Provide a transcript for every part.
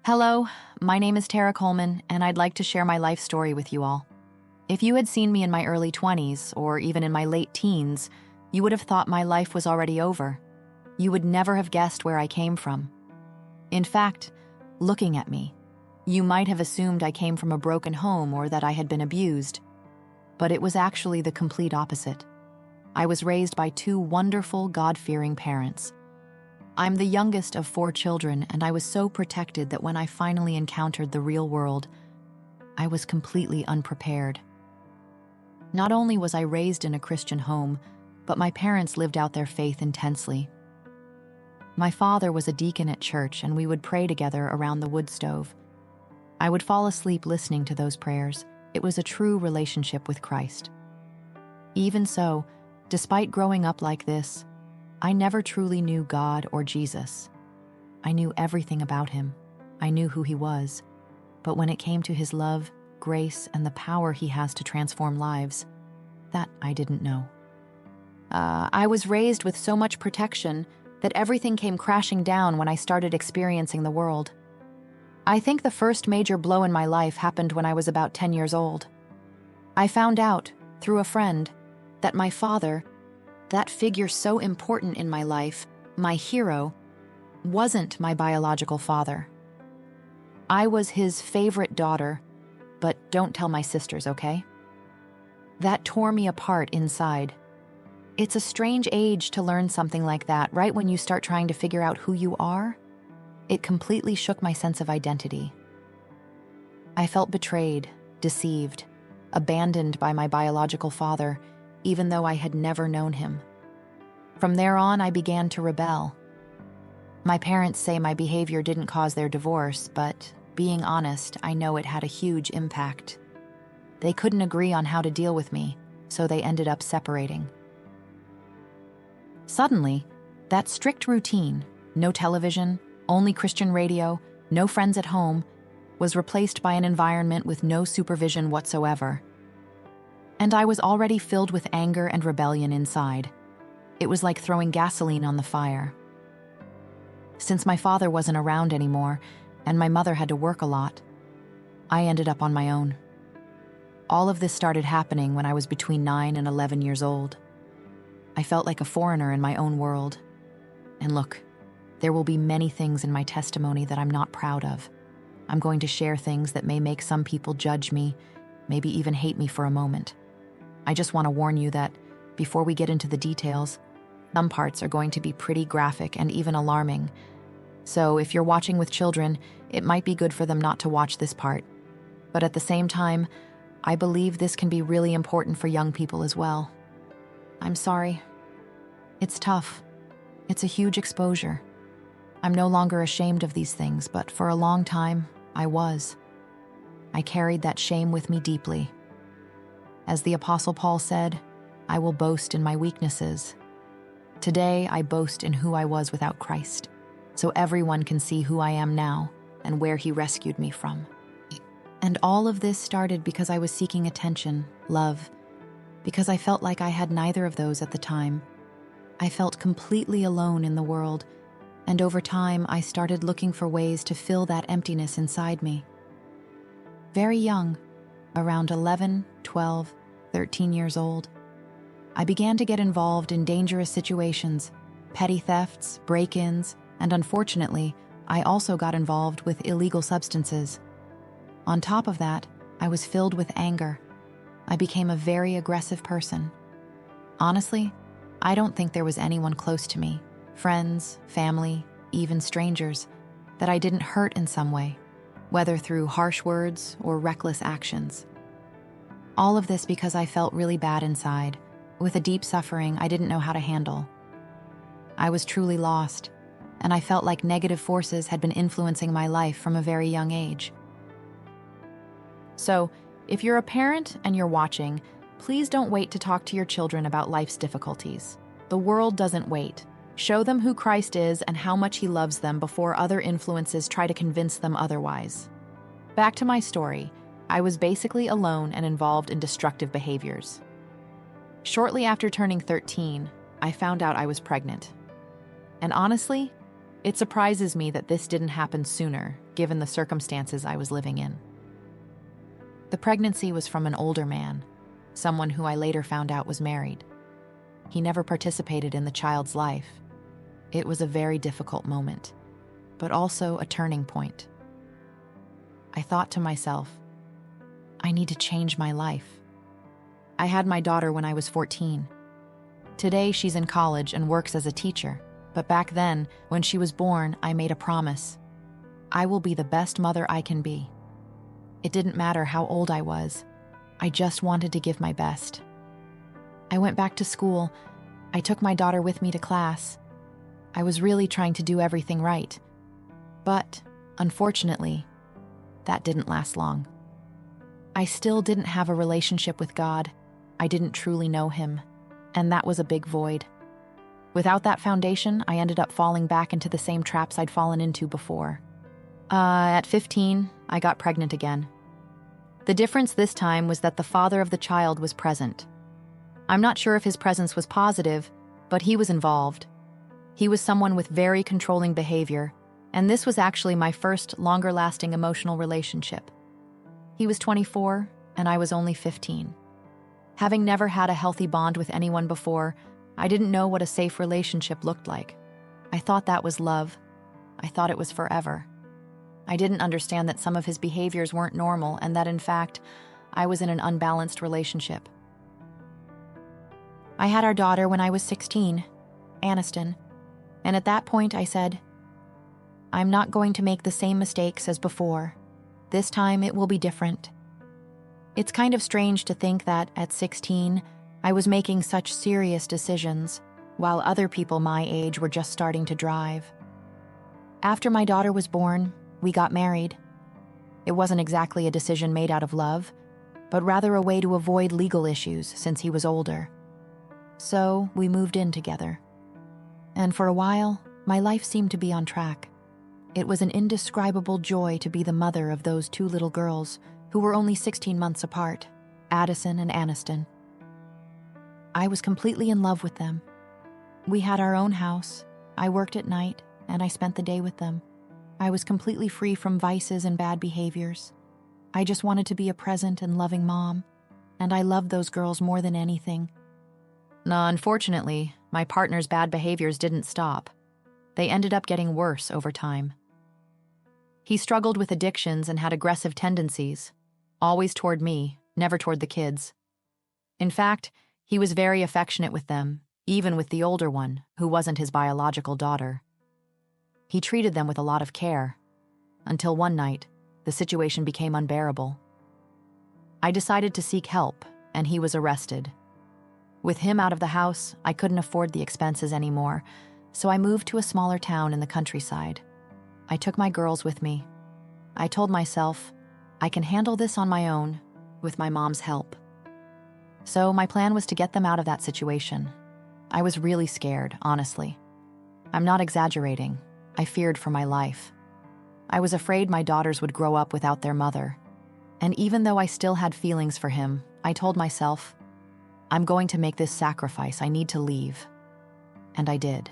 Hello, my name is Tara Coleman, and I'd like to share my life story with you all. If you had seen me in my early 20s, or even in my late teens, you would have thought my life was already over. You would never have guessed where I came from. In fact, looking at me, you might have assumed I came from a broken home or that I had been abused. But it was actually the complete opposite. I was raised by two wonderful, God-fearing parents. I'm the youngest of 4 children, and I was so protected that when I finally encountered the real world, I was completely unprepared. Not only was I raised in a Christian home, but my parents lived out their faith intensely. My father was a deacon at church, and we would pray together around the wood stove. I would fall asleep listening to those prayers. It was a true relationship with Christ. Even so, despite growing up like this, I never truly knew God or Jesus. I knew everything about him. I knew who he was. But when it came to his love, grace, and the power he has to transform lives, that I didn't know. I was raised with so much protection that everything came crashing down when I started experiencing the world. I think the first major blow in my life happened when I was about 10 years old. I found out, through a friend, that my father, that figure so important in my life, my hero, wasn't my biological father. I was his favorite daughter, but don't tell my sisters, okay? That tore me apart inside. It's a strange age to learn something like that, right when you start trying to figure out who you are. It completely shook my sense of identity. I felt betrayed, deceived, abandoned by my biological father, even though I had never known him. From there on, I began to rebel. My parents say my behavior didn't cause their divorce, but being honest, I know it had a huge impact. They couldn't agree on how to deal with me, so they ended up separating. Suddenly, that strict routine, no television, only Christian radio, no friends at home, was replaced by an environment with no supervision whatsoever. And I was already filled with anger and rebellion inside. It was like throwing gasoline on the fire. Since my father wasn't around anymore, and my mother had to work a lot, I ended up on my own. All of this started happening when I was between 9 and 11 years old. I felt like a foreigner in my own world. And look, there will be many things in my testimony that I'm not proud of. I'm going to share things that may make some people judge me, maybe even hate me for a moment. I just want to warn you that, before we get into the details, some parts are going to be pretty graphic and even alarming. So if you're watching with children, it might be good for them not to watch this part. But at the same time, I believe this can be really important for young people as well. I'm sorry. It's tough. It's a huge exposure. I'm no longer ashamed of these things, but for a long time, I was. I carried that shame with me deeply. As the Apostle Paul said, I will boast in my weaknesses. Today, I boast in who I was without Christ, so everyone can see who I am now and where he rescued me from. And all of this started because I was seeking attention, love, because I felt like I had neither of those at the time. I felt completely alone in the world, and over time, I started looking for ways to fill that emptiness inside me. Very young, around 11, 12, 13 years old, I began to get involved in dangerous situations, petty thefts, break-ins, and unfortunately, I also got involved with illegal substances. On top of that, I was filled with anger. I became a very aggressive person. Honestly, I don't think there was anyone close to me, friends, family, even strangers, that I didn't hurt in some way, whether through harsh words or reckless actions. All of this because I felt really bad inside, with a deep suffering I didn't know how to handle. I was truly lost, and I felt like negative forces had been influencing my life from a very young age. So, if you're a parent and you're watching, please don't wait to talk to your children about life's difficulties. The world doesn't wait. Show them who Christ is and how much he loves them before other influences try to convince them otherwise. Back to my story, I was basically alone and involved in destructive behaviors. Shortly after turning 13, I found out I was pregnant. And honestly, it surprises me that this didn't happen sooner, given the circumstances I was living in. The pregnancy was from an older man, someone who I later found out was married. He never participated in the child's life. It was a very difficult moment, but also a turning point. I thought to myself, I need to change my life. I had my daughter when I was 14. Today, she's in college and works as a teacher, but back then, when she was born, I made a promise. I will be the best mother I can be. It didn't matter how old I was. I just wanted to give my best. I went back to school. I took my daughter with me to class. I was really trying to do everything right. But, unfortunately, that didn't last long. I still didn't have a relationship with God. I didn't truly know Him, and that was a big void. Without that foundation, I ended up falling back into the same traps I'd fallen into before. At 15, I got pregnant again. The difference this time was that the father of the child was present. I'm not sure if his presence was positive, but he was involved. He was someone with very controlling behavior, and this was actually my first longer-lasting emotional relationship. He was 24, and I was only 15. Having never had a healthy bond with anyone before, I didn't know what a safe relationship looked like. I thought that was love. I thought it was forever. I didn't understand that some of his behaviors weren't normal and that, in fact, I was in an unbalanced relationship. I had our daughter when I was 16, Aniston, and at that point I said, I'm not going to make the same mistakes as before. This time it will be different. It's kind of strange to think that, at 16, I was making such serious decisions, while other people my age were just starting to drive. After my daughter was born, we got married. It wasn't exactly a decision made out of love, but rather a way to avoid legal issues since he was older. So we moved in together. And for a while, my life seemed to be on track. It was an indescribable joy to be the mother of those two little girls who were only 16 months apart, Addison and Aniston. I was completely in love with them. We had our own house. I worked at night, and I spent the day with them. I was completely free from vices and bad behaviors. I just wanted to be a present and loving mom, and I loved those girls more than anything. Unfortunately, my partner's bad behaviors didn't stop. They ended up getting worse over time. He struggled with addictions and had aggressive tendencies, always toward me, never toward the kids. In fact, he was very affectionate with them, even with the older one, who wasn't his biological daughter. He treated them with a lot of care, until one night, the situation became unbearable. I decided to seek help, and he was arrested. With him out of the house, I couldn't afford the expenses anymore, so I moved to a smaller town in the countryside. I took my girls with me. I told myself, I can handle this on my own, with my mom's help. So my plan was to get them out of that situation. I was really scared, honestly. I'm not exaggerating. I feared for my life. I was afraid my daughters would grow up without their mother. And even though I still had feelings for him, I told myself, I'm going to make this sacrifice. I need to leave. And I did.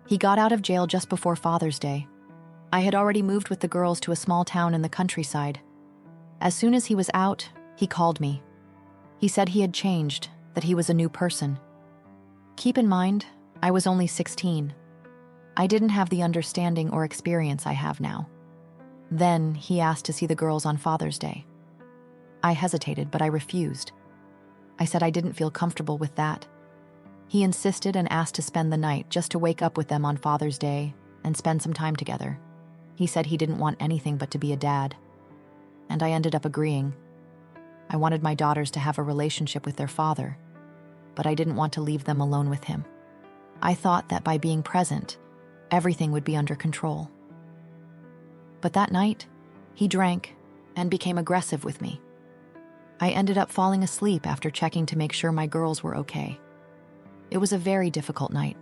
He got out of jail just before Father's Day. I had already moved with the girls to a small town in the countryside. As soon as he was out, he called me. He said he had changed, that he was a new person. Keep in mind, I was only 16. I didn't have the understanding or experience I have now. Then he asked to see the girls on Father's Day. I hesitated, but I refused. I said I didn't feel comfortable with that. He insisted and asked to spend the night just to wake up with them on Father's Day and spend some time together. He said he didn't want anything but to be a dad. And I ended up agreeing. I wanted my daughters to have a relationship with their father, but I didn't want to leave them alone with him. I thought that by being present, everything would be under control. But that night, he drank and became aggressive with me. I ended up falling asleep after checking to make sure my girls were okay. It was a very difficult night.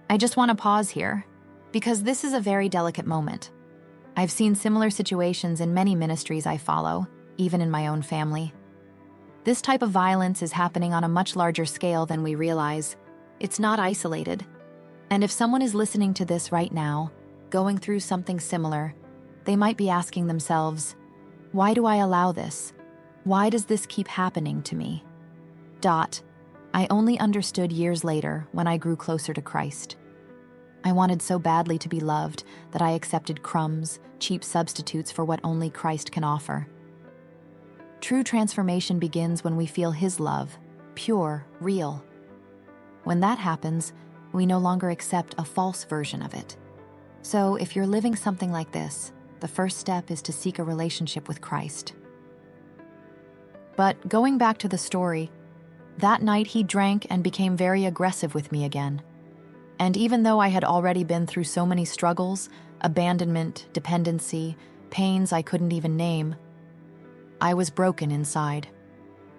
I just want to pause here, because this is a very delicate moment. I've seen similar situations in many ministries I follow, even in my own family. This type of violence is happening on a much larger scale than we realize. It's not isolated. And if someone is listening to this right now, going through something similar, they might be asking themselves, why do I allow this? Why does this keep happening to me? I only understood years later when I grew closer to Christ. I wanted so badly to be loved that I accepted crumbs, cheap substitutes for what only Christ can offer. True transformation begins when we feel His love, pure, real. When that happens, we no longer accept a false version of it. So if you're living something like this, the first step is to seek a relationship with Christ. But going back to the story, that night he drank and became very aggressive with me again. And even though I had already been through so many struggles, abandonment, dependency, pains I couldn't even name, I was broken inside,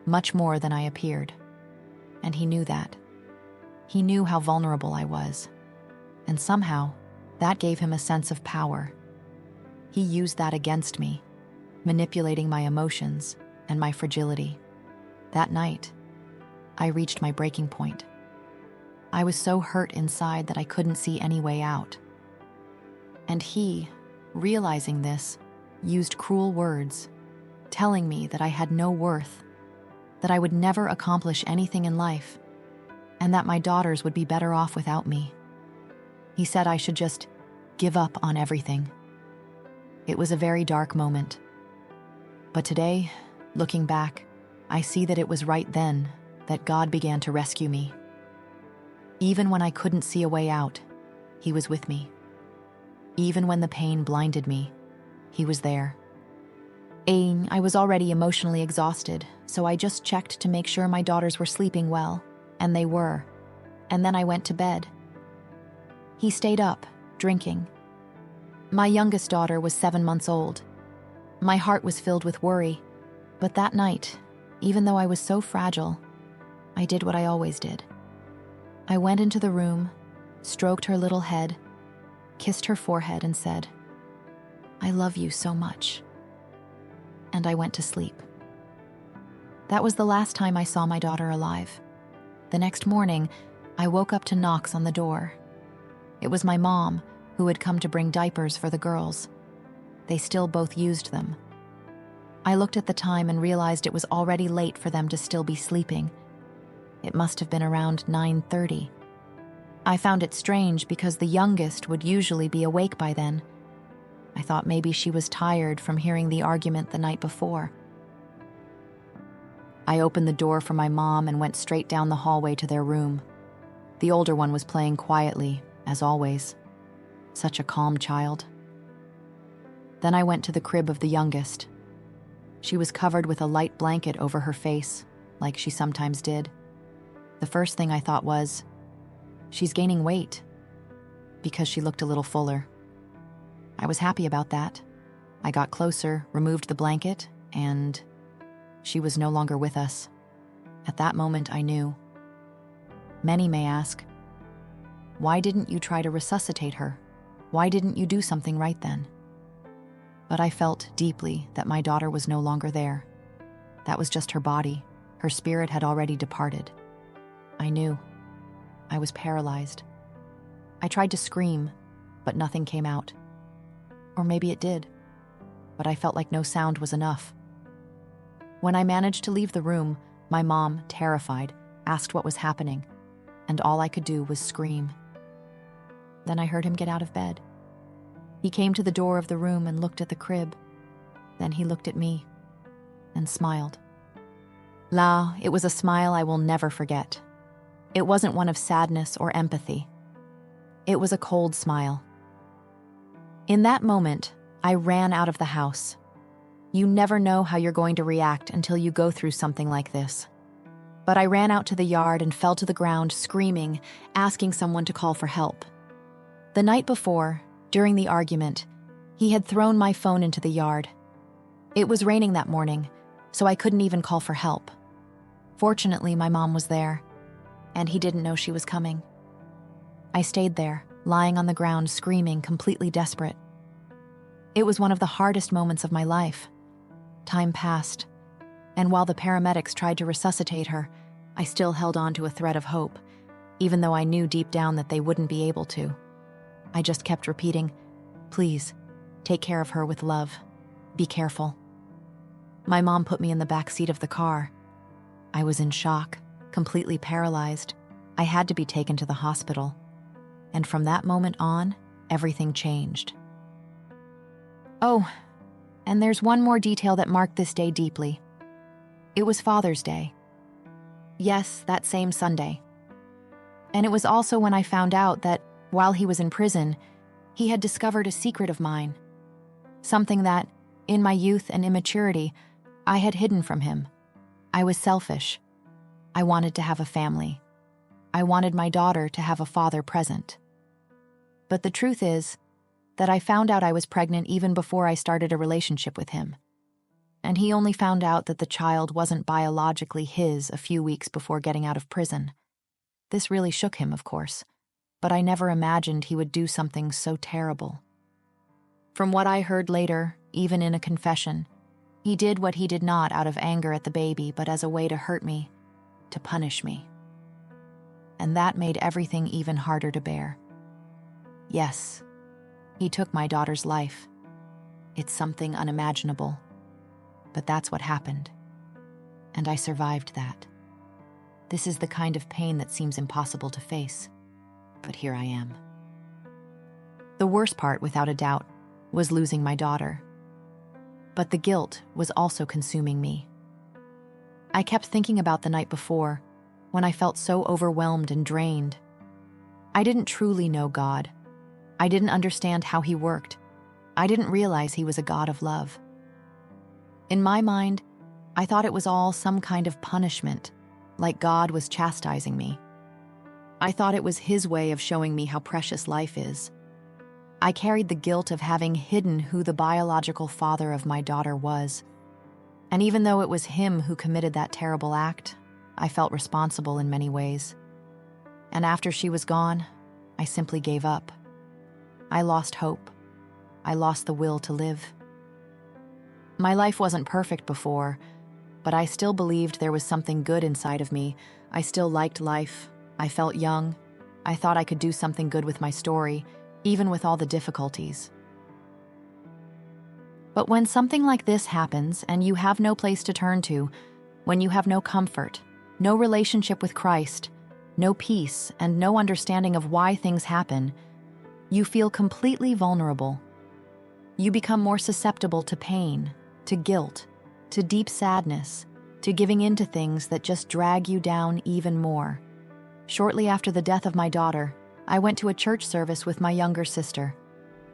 much more than I appeared. And he knew that. He knew how vulnerable I was. And somehow, that gave him a sense of power. He used that against me, manipulating my emotions and my fragility. That night, I reached my breaking point. I was so hurt inside that I couldn't see any way out. And he, realizing this, used cruel words, telling me that I had no worth, that I would never accomplish anything in life, and that my daughters would be better off without me. He said I should just give up on everything. It was a very dark moment. But today, looking back, I see that it was right then that God began to rescue me. Even when I couldn't see a way out, He was with me. Even when the pain blinded me, He was there. I was already emotionally exhausted, so I just checked to make sure my daughters were sleeping well, and they were. And then I went to bed. He stayed up, drinking. My youngest daughter was 7 months old. My heart was filled with worry, but that night, even though I was so fragile, I did what I always did. I went into the room, stroked her little head, kissed her forehead, and said, "I love you so much." And I went to sleep. That was the last time I saw my daughter alive. The next morning, I woke up to knocks on the door. It was my mom, who had come to bring diapers for the girls. They still both used them. I looked at the time and realized it was already late for them to still be sleeping. It must have been around 9:30. I found it strange because the youngest would usually be awake by then. I thought maybe she was tired from hearing the argument the night before. I opened the door for my mom and went straight down the hallway to their room. The older one was playing quietly, as always. Such a calm child. Then I went to the crib of the youngest. She was covered with a light blanket over her face, like she sometimes did. The first thing I thought was, she's gaining weight, because she looked a little fuller. I was happy about that. I got closer, removed the blanket, and she was no longer with us. At that moment, I knew. Many may ask, why didn't you try to resuscitate her? Why didn't you do something right then? But I felt deeply that my daughter was no longer there. That was just her body. Her spirit had already departed. I knew. I was paralyzed. I tried to scream, but nothing came out. Or maybe it did, but I felt like no sound was enough. When I managed to leave the room, my mom, terrified, asked what was happening, and all I could do was scream. Then I heard him get out of bed. He came to the door of the room and looked at the crib. Then he looked at me and smiled. It was a smile I will never forget. It wasn't one of sadness or empathy. It was a cold smile. In that moment, I ran out of the house. You never know how you're going to react until you go through something like this. But I ran out to the yard and fell to the ground screaming, asking someone to call for help. The night before, during the argument, he had thrown my phone into the yard. It was raining that morning, so I couldn't even call for help. Fortunately, my mom was there, and he didn't know she was coming. I stayed there, lying on the ground, screaming, completely desperate. It was one of the hardest moments of my life. Time passed, and while the paramedics tried to resuscitate her, I still held on to a thread of hope, even though I knew deep down that they wouldn't be able to. I just kept repeating, Please, take care of her with love. Be careful." My mom put me in the back seat of the car. I was in shock, completely paralyzed. I had to be taken to the hospital. And from that moment on, everything changed. Oh, and there's one more detail that marked this day deeply. It was Father's Day. Yes, that same Sunday. And it was also when I found out that, while he was in prison, he had discovered a secret of mine. Something that, in my youth and immaturity, I had hidden from him. I was selfish. I wanted to have a family. I wanted my daughter to have a father present. But the truth is that I found out I was pregnant even before I started a relationship with him. And he only found out that the child wasn't biologically his a few weeks before getting out of prison. This really shook him, of course, but I never imagined he would do something so terrible. From what I heard later, even in a confession, he did what he did not out of anger at the baby, but as a way to hurt me, to punish me. And that made everything even harder to bear. Yes, he took my daughter's life. It's something unimaginable, but that's what happened. And I survived that. This is the kind of pain that seems impossible to face, but here I am. The worst part, without a doubt, was losing my daughter. But the guilt was also consuming me. I kept thinking about the night before, when I felt so overwhelmed and drained. I didn't truly know God. I didn't understand how he worked. I didn't realize he was a God of love. In my mind, I thought it was all some kind of punishment, like God was chastising me. I thought it was his way of showing me how precious life is. I carried the guilt of having hidden who the biological father of my daughter was. And even though it was him who committed that terrible act, I felt responsible in many ways. And after she was gone, I simply gave up. I lost hope. I lost the will to live. My life wasn't perfect before, but I still believed there was something good inside of me. I still liked life. I felt young. I thought I could do something good with my story, even with all the difficulties. But when something like this happens and you have no place to turn to, when you have no comfort, no relationship with Christ, no peace, and no understanding of why things happen, you feel completely vulnerable. You become more susceptible to pain, to guilt, to deep sadness, to giving in to things that just drag you down even more. Shortly after the death of my daughter, I went to a church service with my younger sister.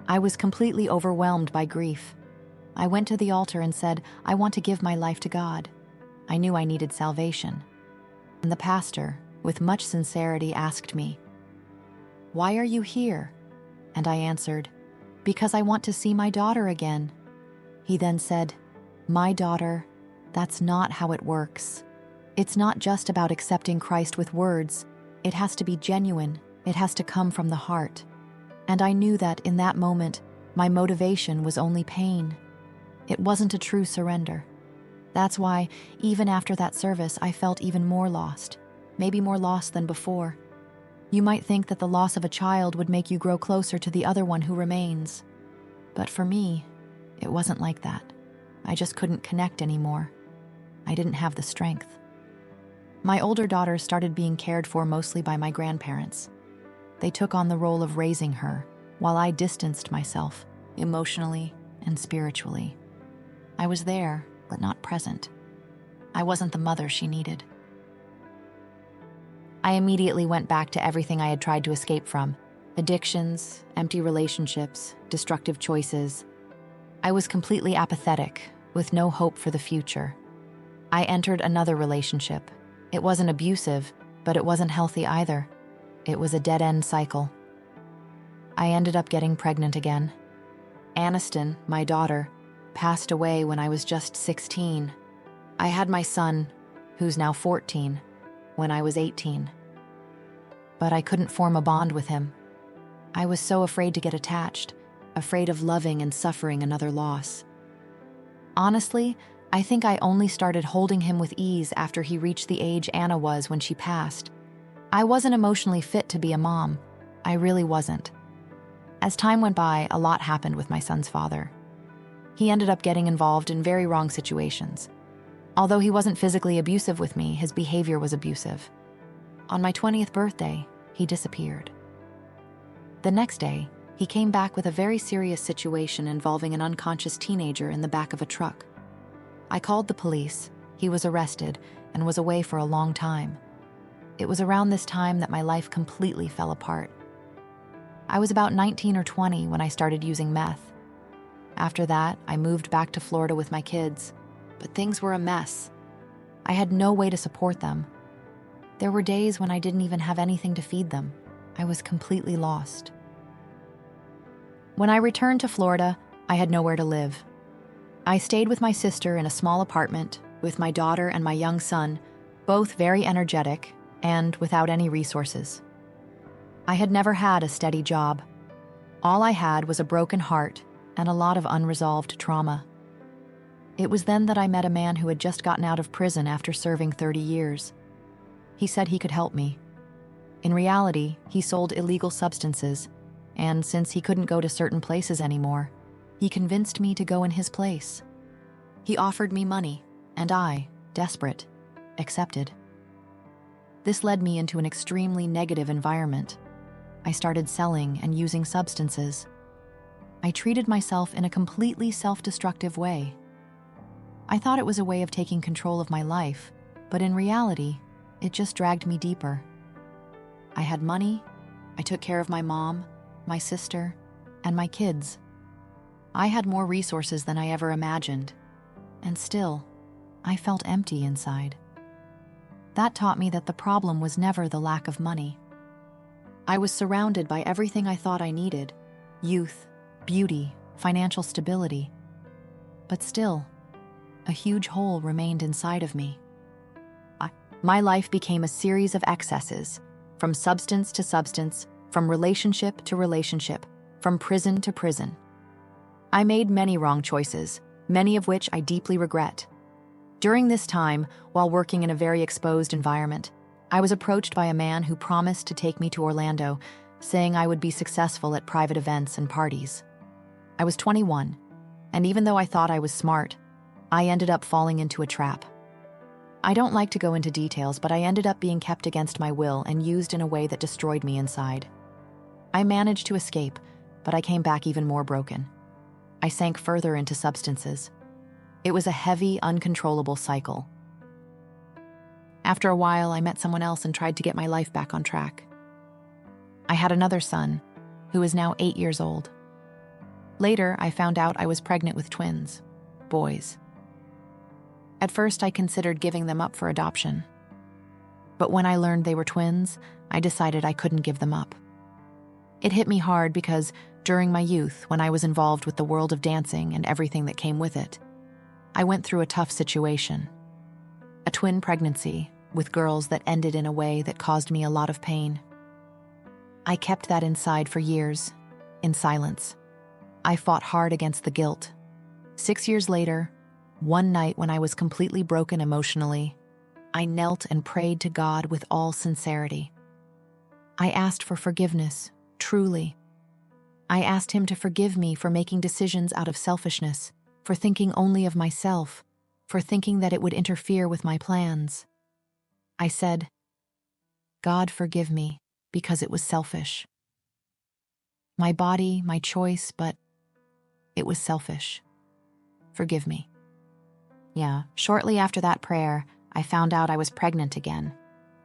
I was completely overwhelmed by grief. I went to the altar and said, I want to give my life to God. I knew I needed salvation. And the pastor, with much sincerity, asked me, "Why are you here?" And I answered, "Because I want to see my daughter again." He then said, "My daughter, that's not how it works. It's not just about accepting Christ with words. It has to be genuine. It has to come from the heart." And I knew that in that moment, my motivation was only pain. It wasn't a true surrender. That's why, even after that service, I felt even more lost, maybe more lost than before. You might think that the loss of a child would make you grow closer to the other one who remains. But for me, it wasn't like that. I just couldn't connect anymore. I didn't have the strength. My older daughter started being cared for mostly by my grandparents. They took on the role of raising her, while I distanced myself, emotionally and spiritually. I was there, but not present. I wasn't the mother she needed. I immediately went back to everything I had tried to escape from: addictions, empty relationships, destructive choices. I was completely apathetic, with no hope for the future. I entered another relationship. It wasn't abusive, but it wasn't healthy either. It was a dead-end cycle. I ended up getting pregnant again. Aniston, my daughter, passed away when I was just 16. I had my son, who's now 14, when I was 18. But I couldn't form a bond with him. I was so afraid to get attached, afraid of loving and suffering another loss. Honestly, I think I only started holding him with ease after he reached the age Anna was when she passed. I wasn't emotionally fit to be a mom. I really wasn't. As time went by, a lot happened with my son's father. He ended up getting involved in very wrong situations. Although he wasn't physically abusive with me, his behavior was abusive. On my 20th birthday, he disappeared. The next day, he came back with a very serious situation involving an unconscious teenager in the back of a truck. I called the police, he was arrested, and was away for a long time. It was around this time that my life completely fell apart. I was about 19 or 20 when I started using meth. After that, I moved back to Florida with my kids, but things were a mess. I had no way to support them. There were days when I didn't even have anything to feed them. I was completely lost. When I returned to Florida, I had nowhere to live. I stayed with my sister in a small apartment with my daughter and my young son, both very energetic and without any resources. I had never had a steady job. All I had was a broken heart and a lot of unresolved trauma. It was then that I met a man who had just gotten out of prison after serving 30 years. He said he could help me. In reality, he sold illegal substances, and since he couldn't go to certain places anymore, he convinced me to go in his place. He offered me money, and I, desperate, accepted. This led me into an extremely negative environment. I started selling and using substances. I treated myself in a completely self-destructive way. I thought it was a way of taking control of my life, but in reality, it just dragged me deeper. I had money, I took care of my mom, my sister, and my kids. I had more resources than I ever imagined, and still, I felt empty inside. That taught me that the problem was never the lack of money. I was surrounded by everything I thought I needed: youth, beauty, financial stability. But still, a huge hole remained inside of me. My life became a series of excesses, from substance to substance, from relationship to relationship, from prison to prison. I made many wrong choices, many of which I deeply regret. During this time, while working in a very exposed environment, I was approached by a man who promised to take me to Orlando, saying I would be successful at private events and parties. I was 21, and even though I thought I was smart, I ended up falling into a trap. I don't like to go into details, but I ended up being kept against my will and used in a way that destroyed me inside. I managed to escape, but I came back even more broken. I sank further into substances. It was a heavy, uncontrollable cycle. After a while, I met someone else and tried to get my life back on track. I had another son, who is now 8 years old. Later, I found out I was pregnant with twins, boys. At first, I considered giving them up for adoption. But when I learned they were twins, I decided I couldn't give them up. It hit me hard because during my youth, when I was involved with the world of dancing and everything that came with it, I went through a tough situation. A twin pregnancy with girls that ended in a way that caused me a lot of pain. I kept that inside for years, in silence. I fought hard against the guilt. 6 years later, one night when I was completely broken emotionally, I knelt and prayed to God with all sincerity. I asked for forgiveness, truly. I asked him to forgive me for making decisions out of selfishness, for thinking only of myself, for thinking that it would interfere with my plans. I said, God, forgive me, because it was selfish. My body, my choice, but it was selfish. Forgive me. Yeah, shortly after that prayer, I found out I was pregnant again,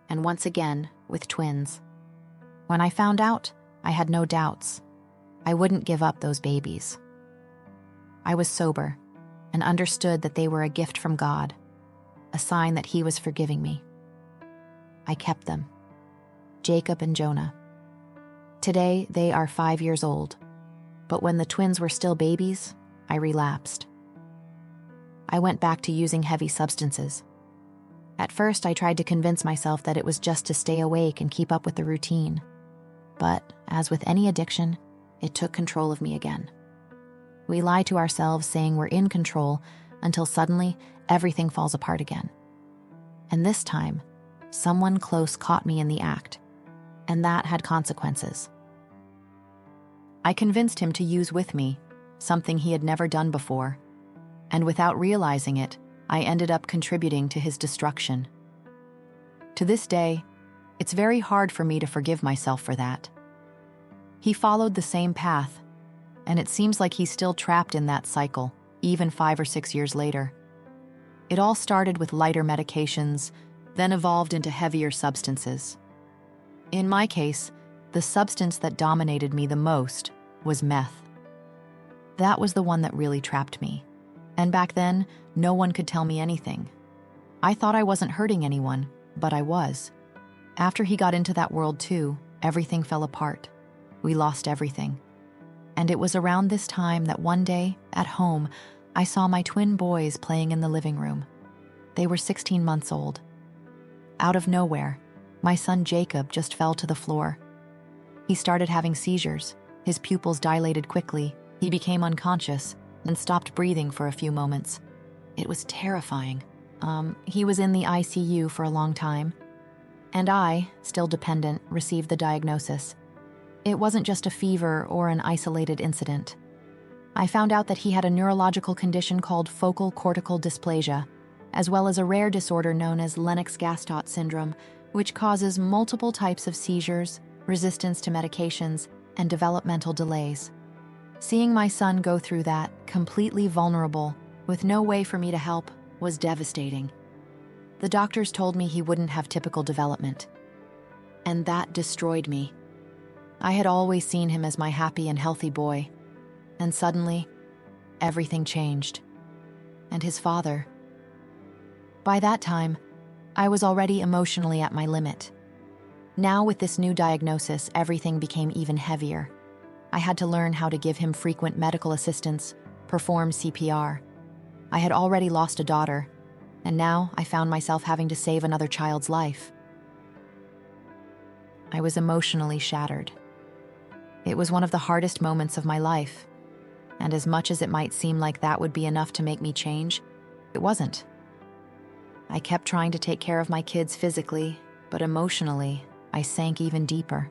and once again with twins. When I found out, I had no doubts. I wouldn't give up those babies. I was sober and understood that they were a gift from God, a sign that He was forgiving me. I kept them, Jacob and Jonah. Today, they are 5 years old, but when the twins were still babies, I relapsed. I went back to using heavy substances. At first, I tried to convince myself that it was just to stay awake and keep up with the routine. But, as with any addiction, it took control of me again. We lie to ourselves saying we're in control until suddenly everything falls apart again. And this time, someone close caught me in the act, and that had consequences. I convinced him to use with me, something he had never done before, and without realizing it, I ended up contributing to his destruction. To this day, it's very hard for me to forgive myself for that. He followed the same path, and it seems like he's still trapped in that cycle, even 5 or 6 years later. It all started with lighter medications, then evolved into heavier substances. In my case, the substance that dominated me the most was meth. That was the one that really trapped me. And back then, no one could tell me anything. I thought I wasn't hurting anyone, but I was. After he got into that world too, everything fell apart. We lost everything. And it was around this time that one day, at home, I saw my twin boys playing in the living room. They were 16 months old. Out of nowhere, my son Jacob just fell to the floor. He started having seizures. His pupils dilated quickly. He became unconscious and stopped breathing for a few moments. It was terrifying. He was in the ICU for a long time. And I, still dependent, received the diagnosis. It wasn't just a fever or an isolated incident. I found out that he had a neurological condition called focal cortical dysplasia, as well as a rare disorder known as Lennox-Gastaut syndrome, which causes multiple types of seizures, resistance to medications, and developmental delays. Seeing my son go through that, completely vulnerable, with no way for me to help, was devastating. The doctors told me he wouldn't have typical development. And that destroyed me. I had always seen him as my happy and healthy boy. And suddenly, everything changed. And his father. By that time, I was already emotionally at my limit. Now with this new diagnosis, everything became even heavier. I had to learn how to give him frequent medical assistance, perform CPR. I had already lost a daughter, and now I found myself having to save another child's life. I was emotionally shattered. It was one of the hardest moments of my life, and as much as it might seem like that would be enough to make me change, it wasn't. I kept trying to take care of my kids physically, but emotionally, I sank even deeper.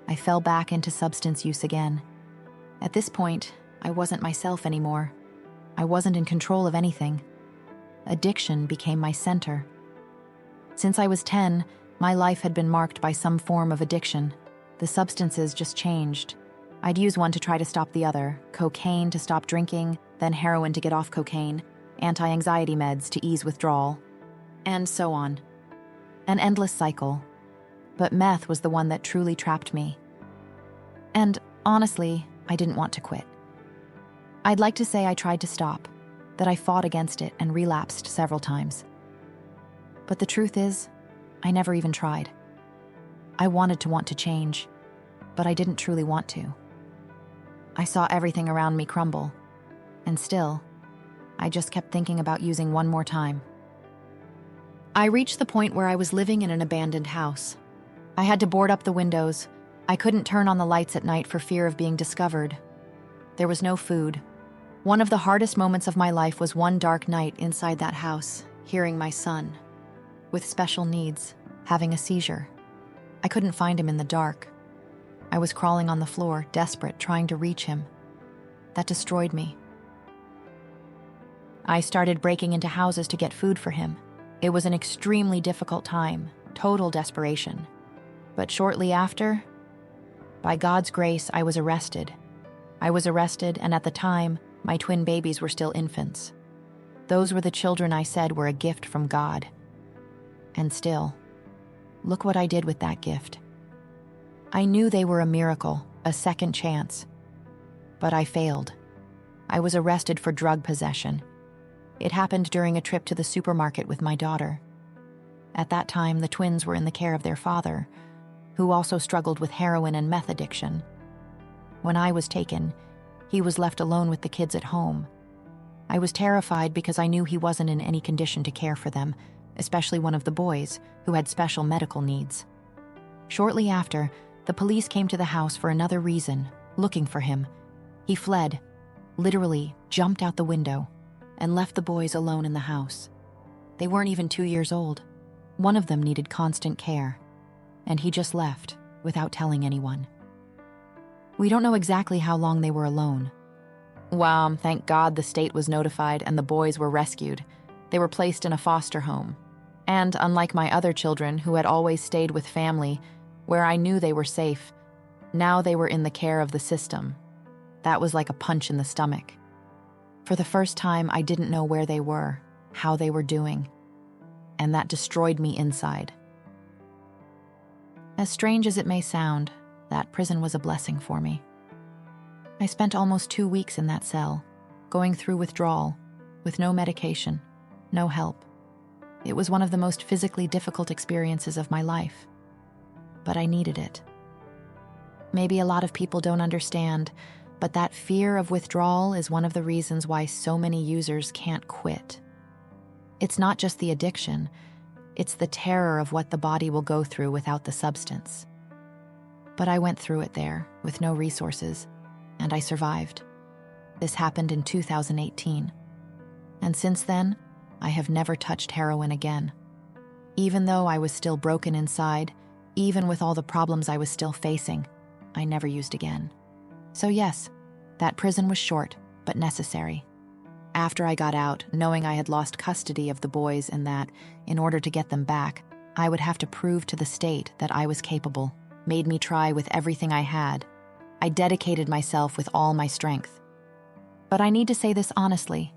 I fell back into substance use again. At this point, I wasn't myself anymore. I wasn't in control of anything. Addiction became my center. Since I was 10, my life had been marked by some form of addiction. The substances just changed. I'd use one to try to stop the other, cocaine to stop drinking, then heroin to get off cocaine, anti-anxiety meds to ease withdrawal, and so on. An endless cycle. But meth was the one that truly trapped me. And honestly, I didn't want to quit. I'd like to say I tried to stop, that I fought against it and relapsed several times. But the truth is, I never even tried. I wanted to want to change, but I didn't truly want to. I saw everything around me crumble, and still, I just kept thinking about using one more time. I reached the point where I was living in an abandoned house. I had to board up the windows. I couldn't turn on the lights at night for fear of being discovered. There was no food. One of the hardest moments of my life was one dark night inside that house, hearing my son, with special needs, having a seizure. I couldn't find him in the dark. I was crawling on the floor, desperate, trying to reach him. That destroyed me. I started breaking into houses to get food for him. It was an extremely difficult time, total desperation. But shortly after, by God's grace, I was arrested. And at the time, my twin babies were still infants. Those were the children I said were a gift from God. And still, look what I did with that gift. I knew they were a miracle, a second chance. But I failed. I was arrested for drug possession. It happened during a trip to the supermarket with my daughter. At that time, the twins were in the care of their father, who also struggled with heroin and meth addiction. When I was taken, he was left alone with the kids at home. I was terrified because I knew he wasn't in any condition to care for them, especially one of the boys, who had special medical needs. Shortly after, the police came to the house for another reason, looking for him. He fled, literally jumped out the window, and left the boys alone in the house. They weren't even 2 years old. One of them needed constant care, and he just left without telling anyone. We don't know exactly how long they were alone. Well, thank God the state was notified and the boys were rescued. They were placed in a foster home. And unlike my other children, who had always stayed with family, where I knew they were safe, now they were in the care of the system. That was like a punch in the stomach. For the first time, I didn't know where they were, how they were doing, and that destroyed me inside. As strange as it may sound, that prison was a blessing for me. I spent almost 2 weeks in that cell, going through withdrawal, with no medication, no help. It was one of the most physically difficult experiences of my life, but I needed it. Maybe a lot of people don't understand, but that fear of withdrawal is one of the reasons why so many users can't quit. It's not just the addiction, it's the terror of what the body will go through without the substance. But I went through it there, with no resources, and I survived. This happened in 2018. And since then, I have never touched heroin again. Even though I was still broken inside, even with all the problems I was still facing, I never used again. So yes, that prison was short, but necessary. After I got out, knowing I had lost custody of the boys and that, in order to get them back, I would have to prove to the state that I was capable, made me try with everything I had. I dedicated myself with all my strength. But I need to say this honestly.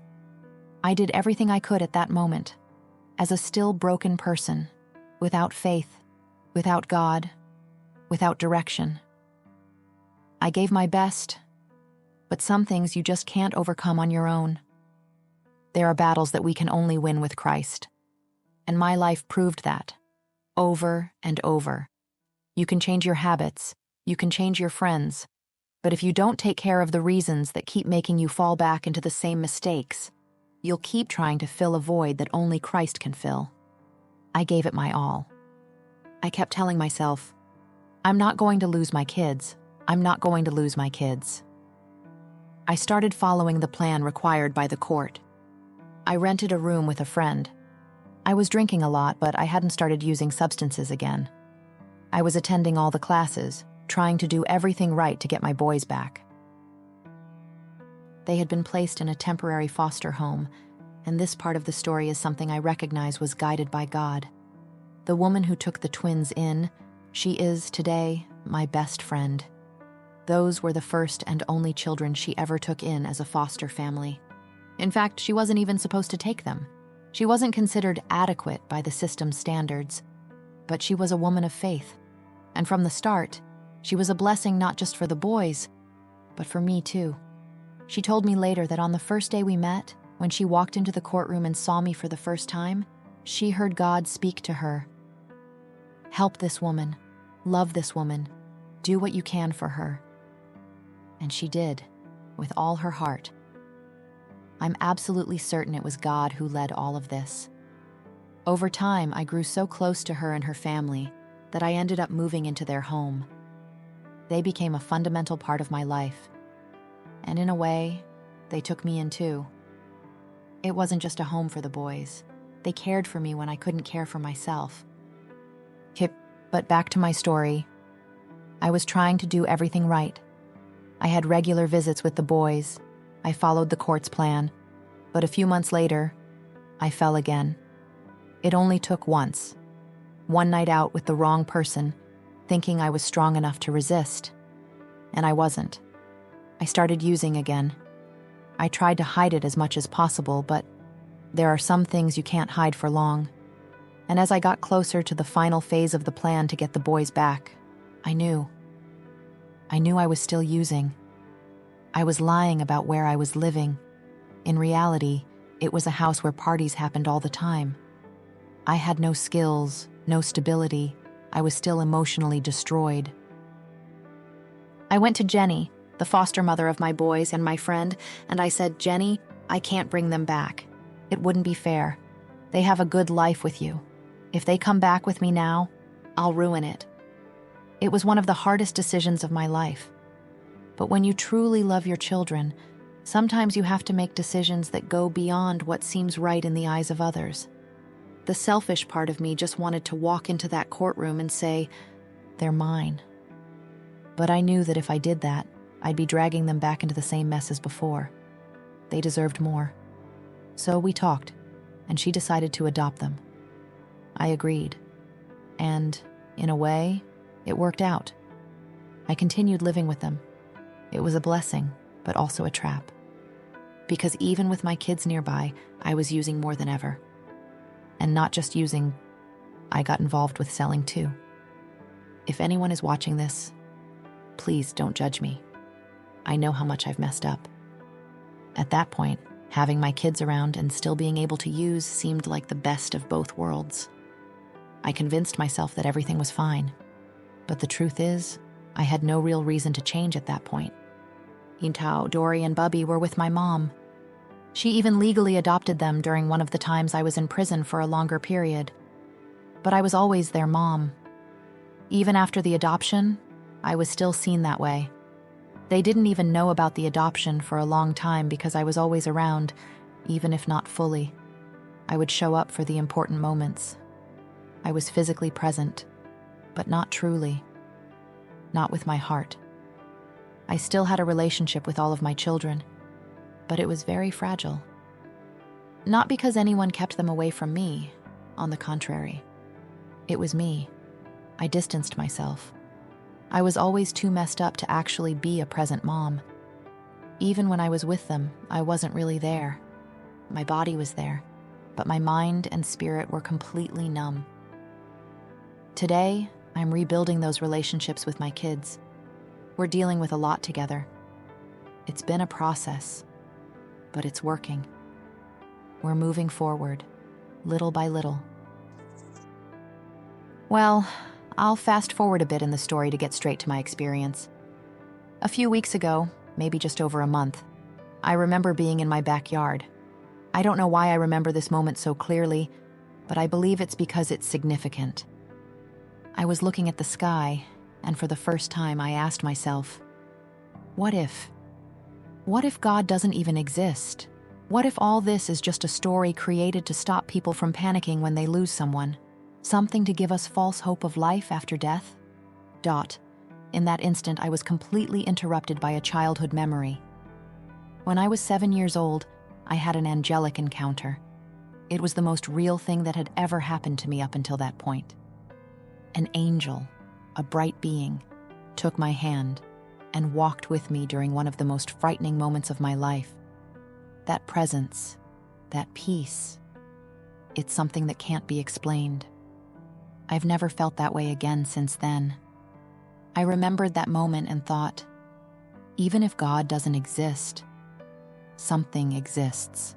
I did everything I could at that moment, as a still broken person, without faith, without God, without direction. I gave my best, but some things you just can't overcome on your own. There are battles that we can only win with Christ, and my life proved that, over and over. You can change your habits, you can change your friends, but if you don't take care of the reasons that keep making you fall back into the same mistakes, you'll keep trying to fill a void that only Christ can fill. I gave it my all. I kept telling myself, I'm not going to lose my kids. I'm not going to lose my kids. I started following the plan required by the court. I rented a room with a friend. I was drinking a lot, but I hadn't started using substances again. I was attending all the classes, trying to do everything right to get my boys back. They had been placed in a temporary foster home, and this part of the story is something I recognize was guided by God. The woman who took the twins in, she is, today, my best friend. Those were the first and only children she ever took in as a foster family. In fact, she wasn't even supposed to take them. She wasn't considered adequate by the system's standards, but she was a woman of faith. And from the start, she was a blessing not just for the boys, but for me too. She told me later that on the first day we met, when she walked into the courtroom and saw me for the first time, she heard God speak to her. Help this woman, love this woman, do what you can for her. And she did, with all her heart. I'm absolutely certain it was God who led all of this. Over time, I grew so close to her and her family that I ended up moving into their home. They became a fundamental part of my life. And in a way, they took me in too. It wasn't just a home for the boys. They cared for me when I couldn't care for myself. But back to my story. I was trying to do everything right. I had regular visits with the boys. I followed the court's plan. But a few months later, I fell again. It only took once. One night out with the wrong person, thinking I was strong enough to resist. And I wasn't. I started using again. I tried to hide it as much as possible, but there are some things you can't hide for long. And as I got closer to the final phase of the plan to get the boys back, I knew I was still using. I was lying about where I was living. In reality, it was a house where parties happened all the time. I had no skills, no stability. I was still emotionally destroyed. I went to Jenny, the foster mother of my boys and my friend, and I said, Jenny, I can't bring them back. It wouldn't be fair. They have a good life with you. If they come back with me now, I'll ruin it. It was one of the hardest decisions of my life. But when you truly love your children, sometimes you have to make decisions that go beyond what seems right in the eyes of others. The selfish part of me just wanted to walk into that courtroom and say, they're mine. But I knew that if I did that, I'd be dragging them back into the same mess as before. They deserved more. So we talked, and she decided to adopt them. I agreed. And, in a way, it worked out. I continued living with them. It was a blessing, but also a trap. Because even with my kids nearby, I was using more than ever. And not just using, I got involved with selling too. If anyone is watching this, please don't judge me. I know how much I've messed up. At that point, having my kids around and still being able to use seemed like the best of both worlds. I convinced myself that everything was fine. But the truth is, I had no real reason to change at that point. Yintao, Dory, and Bubby were with my mom. She even legally adopted them during one of the times I was in prison for a longer period. But I was always their mom. Even after the adoption, I was still seen that way. They didn't even know about the adoption for a long time because I was always around, even if not fully. I would show up for the important moments. I was physically present, but not truly. Not with my heart. I still had a relationship with all of my children, but it was very fragile. Not because anyone kept them away from me, on the contrary. It was me. I distanced myself. I was always too messed up to actually be a present mom. Even when I was with them, I wasn't really there. My body was there, but my mind and spirit were completely numb. Today, I'm rebuilding those relationships with my kids. We're dealing with a lot together. It's been a process, but it's working. We're moving forward, little by little. Well, I'll fast forward a bit in the story to get straight to my experience. A few weeks ago, maybe just over a month, I remember being in my backyard. I don't know why I remember this moment so clearly, but I believe it's because it's significant. I was looking at the sky, and for the first time I asked myself, what if? What if God doesn't even exist? What if all this is just a story created to stop people from panicking when they lose someone? Something to give us false hope of life after death? In that instant, I was completely interrupted by a childhood memory. When I was 7 years old, I had an angelic encounter. It was the most real thing that had ever happened to me up until that point. An angel, a bright being, took my hand and walked with me during one of the most frightening moments of my life. That presence, that peace, it's something that can't be explained. I've never felt that way again since then. I remembered that moment and thought, even if God doesn't exist, something exists.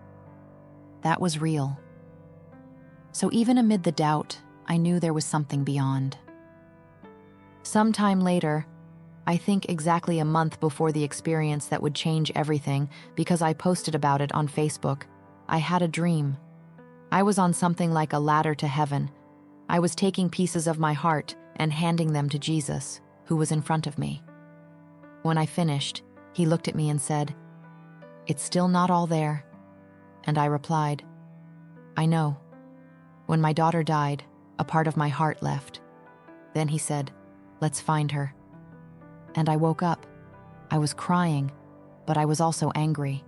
That was real. So even amid the doubt, I knew there was something beyond. Sometime later, I think exactly a month before the experience that would change everything, because I posted about it on Facebook, I had a dream. I was on something like a ladder to heaven. I was taking pieces of my heart and handing them to Jesus, who was in front of me. When I finished, he looked at me and said, "It's still not all there." And I replied, "I know. When my daughter died, a part of my heart left." Then he said, "Let's find her." And I woke up. I was crying, but I was also angry.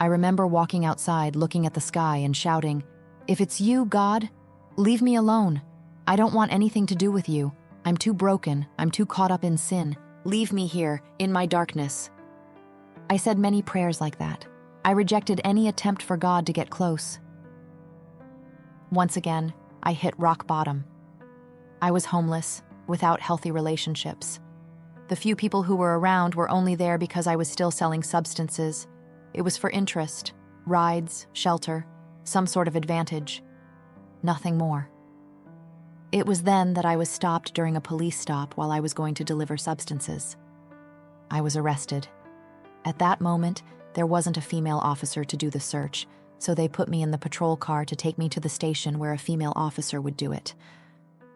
I remember walking outside, looking at the sky and shouting, "If it's you, God, leave me alone. I don't want anything to do with you. I'm too broken. I'm too caught up in sin. Leave me here, in my darkness." I said many prayers like that. I rejected any attempt for God to get close. Once again, I hit rock bottom. I was homeless, without healthy relationships. The few people who were around were only there because I was still selling substances. It was for interest, rides, shelter, some sort of advantage. Nothing more. It was then that I was stopped during a police stop while I was going to deliver substances. I was arrested. At that moment, there wasn't a female officer to do the search, so they put me in the patrol car to take me to the station where a female officer would do it.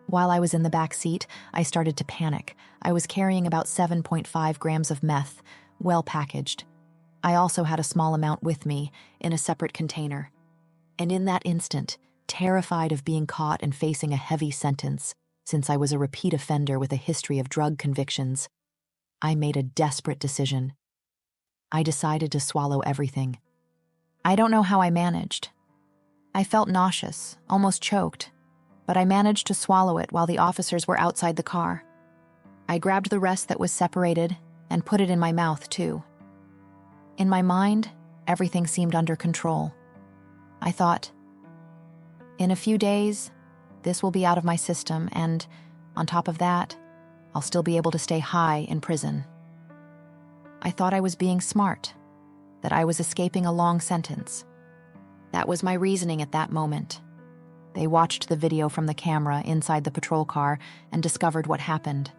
While I was in the back seat, I started to panic. I was carrying about 7.5 grams of meth, well packaged. I also had a small amount with me, in a separate container. And in that instant, terrified of being caught and facing a heavy sentence, since I was a repeat offender with a history of drug convictions, I made a desperate decision. I decided to swallow everything. I don't know how I managed. I felt nauseous, almost choked, but I managed to swallow it while the officers were outside the car. I grabbed the rest that was separated and put it in my mouth, too. In my mind, everything seemed under control. I thought, in a few days, this will be out of my system, and on top of that, I'll still be able to stay high in prison. I thought I was being smart, that I was escaping a long sentence. That was my reasoning at that moment. They watched the video from the camera inside the patrol car and discovered what happened.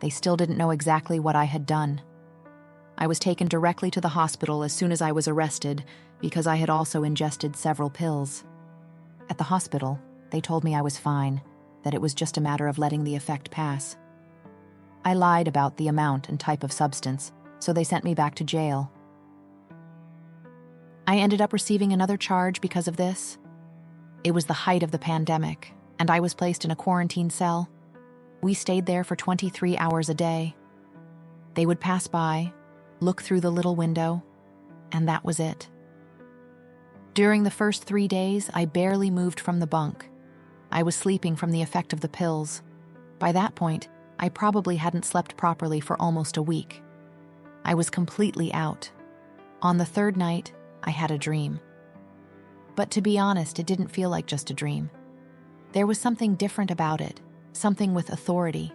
They still didn't know exactly what I had done. I was taken directly to the hospital as soon as I was arrested because I had also ingested several pills. At the hospital, they told me I was fine, that it was just a matter of letting the effect pass. I lied about the amount and type of substance, so they sent me back to jail. I ended up receiving another charge because of this. It was the height of the pandemic, and I was placed in a quarantine cell. We stayed there for 23 hours a day. They would pass by, look through the little window, and that was it. During the first 3 days, I barely moved from the bunk. I was sleeping from the effect of the pills. By that point, I probably hadn't slept properly for almost a week. I was completely out. On the third night, I had a dream. But to be honest, it didn't feel like just a dream. There was something different about it, something with authority.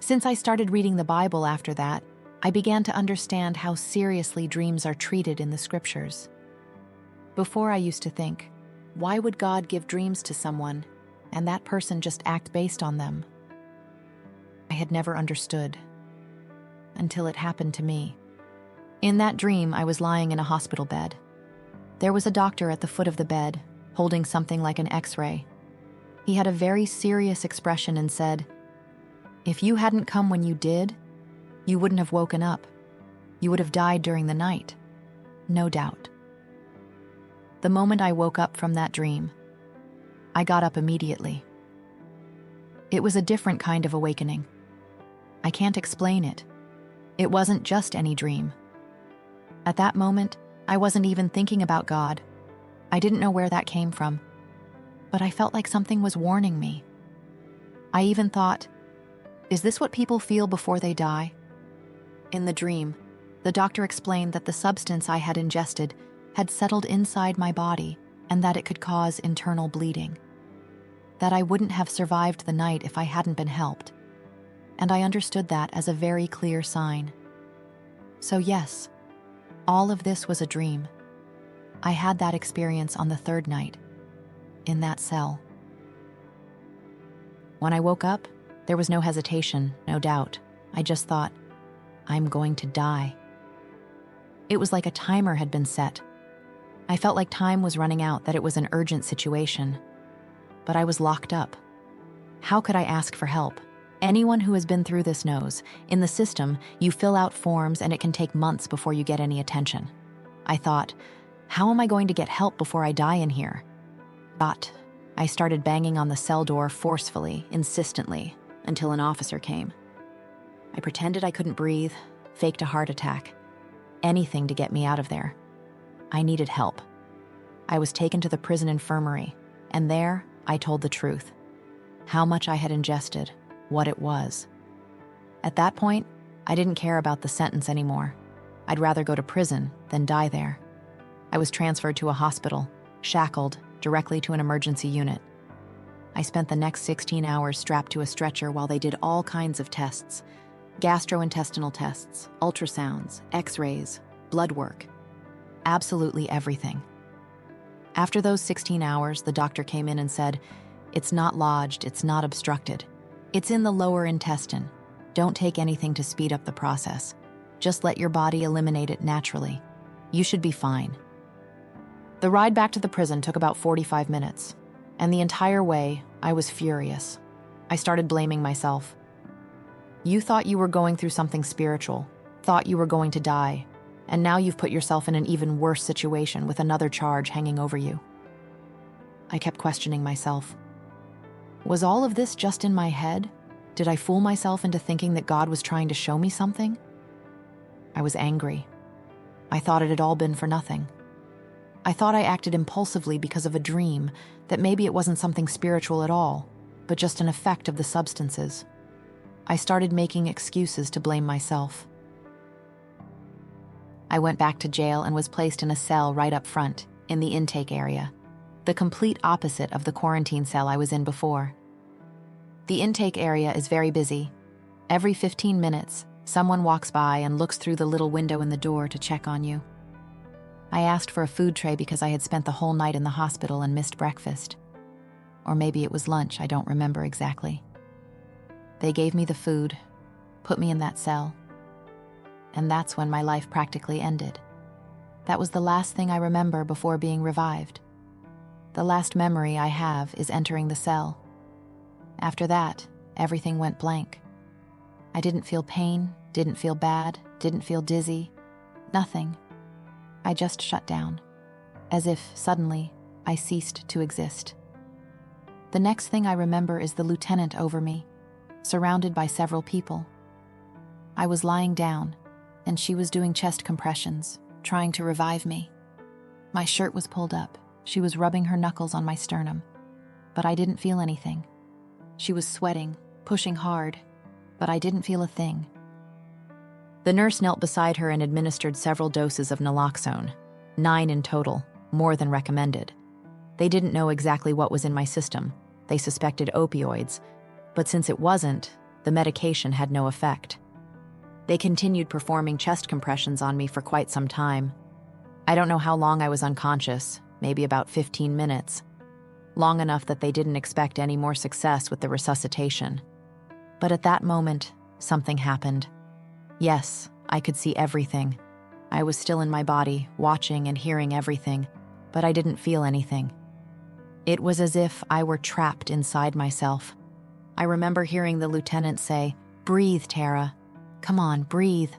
Since I started reading the Bible after that, I began to understand how seriously dreams are treated in the scriptures. Before, I used to think, why would God give dreams to someone and that person just act based on them? I had never understood until it happened to me. In that dream, I was lying in a hospital bed. There was a doctor at the foot of the bed, holding something like an X-ray. He had a very serious expression and said, "If you hadn't come when you did, you wouldn't have woken up. You would have died during the night. No doubt." The moment I woke up from that dream, I got up immediately. It was a different kind of awakening. I can't explain it. It wasn't just any dream. At that moment, I wasn't even thinking about God. I didn't know where that came from, but I felt like something was warning me. I even thought, is this what people feel before they die? In the dream, the doctor explained that the substance I had ingested had settled inside my body and that it could cause internal bleeding. That I wouldn't have survived the night if I hadn't been helped. And I understood that as a very clear sign. So yes, all of this was a dream. I had that experience on the third night, in that cell. When I woke up, there was no hesitation, no doubt. I just thought, I'm going to die. It was like a timer had been set. I felt like time was running out, that it was an urgent situation. But I was locked up. How could I ask for help? Anyone who has been through this knows, in the system, you fill out forms and it can take months before you get any attention. I thought, how am I going to get help before I die in here? But I started banging on the cell door forcefully, insistently, until an officer came. I pretended I couldn't breathe, faked a heart attack. Anything to get me out of there. I needed help. I was taken to the prison infirmary, and there I told the truth. How much I had ingested, what it was. At that point, I didn't care about the sentence anymore. I'd rather go to prison than die there. I was transferred to a hospital, shackled directly to an emergency unit. I spent the next 16 hours strapped to a stretcher while they did all kinds of tests. Gastrointestinal tests, ultrasounds, x-rays, blood work. Absolutely everything. After those 16 hours, the doctor came in and said, "It's not lodged, it's not obstructed. It's in the lower intestine. Don't take anything to speed up the process. Just let your body eliminate it naturally. You should be fine." The ride back to the prison took about 45 minutes, and the entire way, I was furious. I started blaming myself. You thought you were going through something spiritual, thought you were going to die, and now you've put yourself in an even worse situation with another charge hanging over you. I kept questioning myself. Was all of this just in my head? Did I fool myself into thinking that God was trying to show me something? I was angry. I thought it had all been for nothing. I thought I acted impulsively because of a dream, that maybe it wasn't something spiritual at all, but just an effect of the substances. I started making excuses to blame myself. I went back to jail and was placed in a cell right up front, in the intake area, the complete opposite of the quarantine cell I was in before. The intake area is very busy. Every 15 minutes, someone walks by and looks through the little window in the door to check on you. I asked for a food tray because I had spent the whole night in the hospital and missed breakfast. Or maybe it was lunch, I don't remember exactly. They gave me the food, put me in that cell, and that's when my life practically ended. That was the last thing I remember before being revived. The last memory I have is entering the cell. After that, everything went blank. I didn't feel pain, didn't feel bad, didn't feel dizzy, nothing. I just shut down, as if suddenly I ceased to exist. The next thing I remember is the lieutenant over me, surrounded by several people. I was lying down, and she was doing chest compressions, trying to revive me. My shirt was pulled up. She was rubbing her knuckles on my sternum, but I didn't feel anything. She was sweating, pushing hard, but I didn't feel a thing. The nurse knelt beside her and administered several doses of naloxone, 9 in total, more than recommended. They didn't know exactly what was in my system. They suspected opioids, but since it wasn't, the medication had no effect. They continued performing chest compressions on me for quite some time. I don't know how long I was unconscious, maybe about 15 minutes. Long enough that they didn't expect any more success with the resuscitation. But at that moment, something happened. Yes, I could see everything. I was still in my body, watching and hearing everything, but I didn't feel anything. It was as if I were trapped inside myself. I remember hearing the lieutenant say, "Breathe, Tara. Come on, breathe.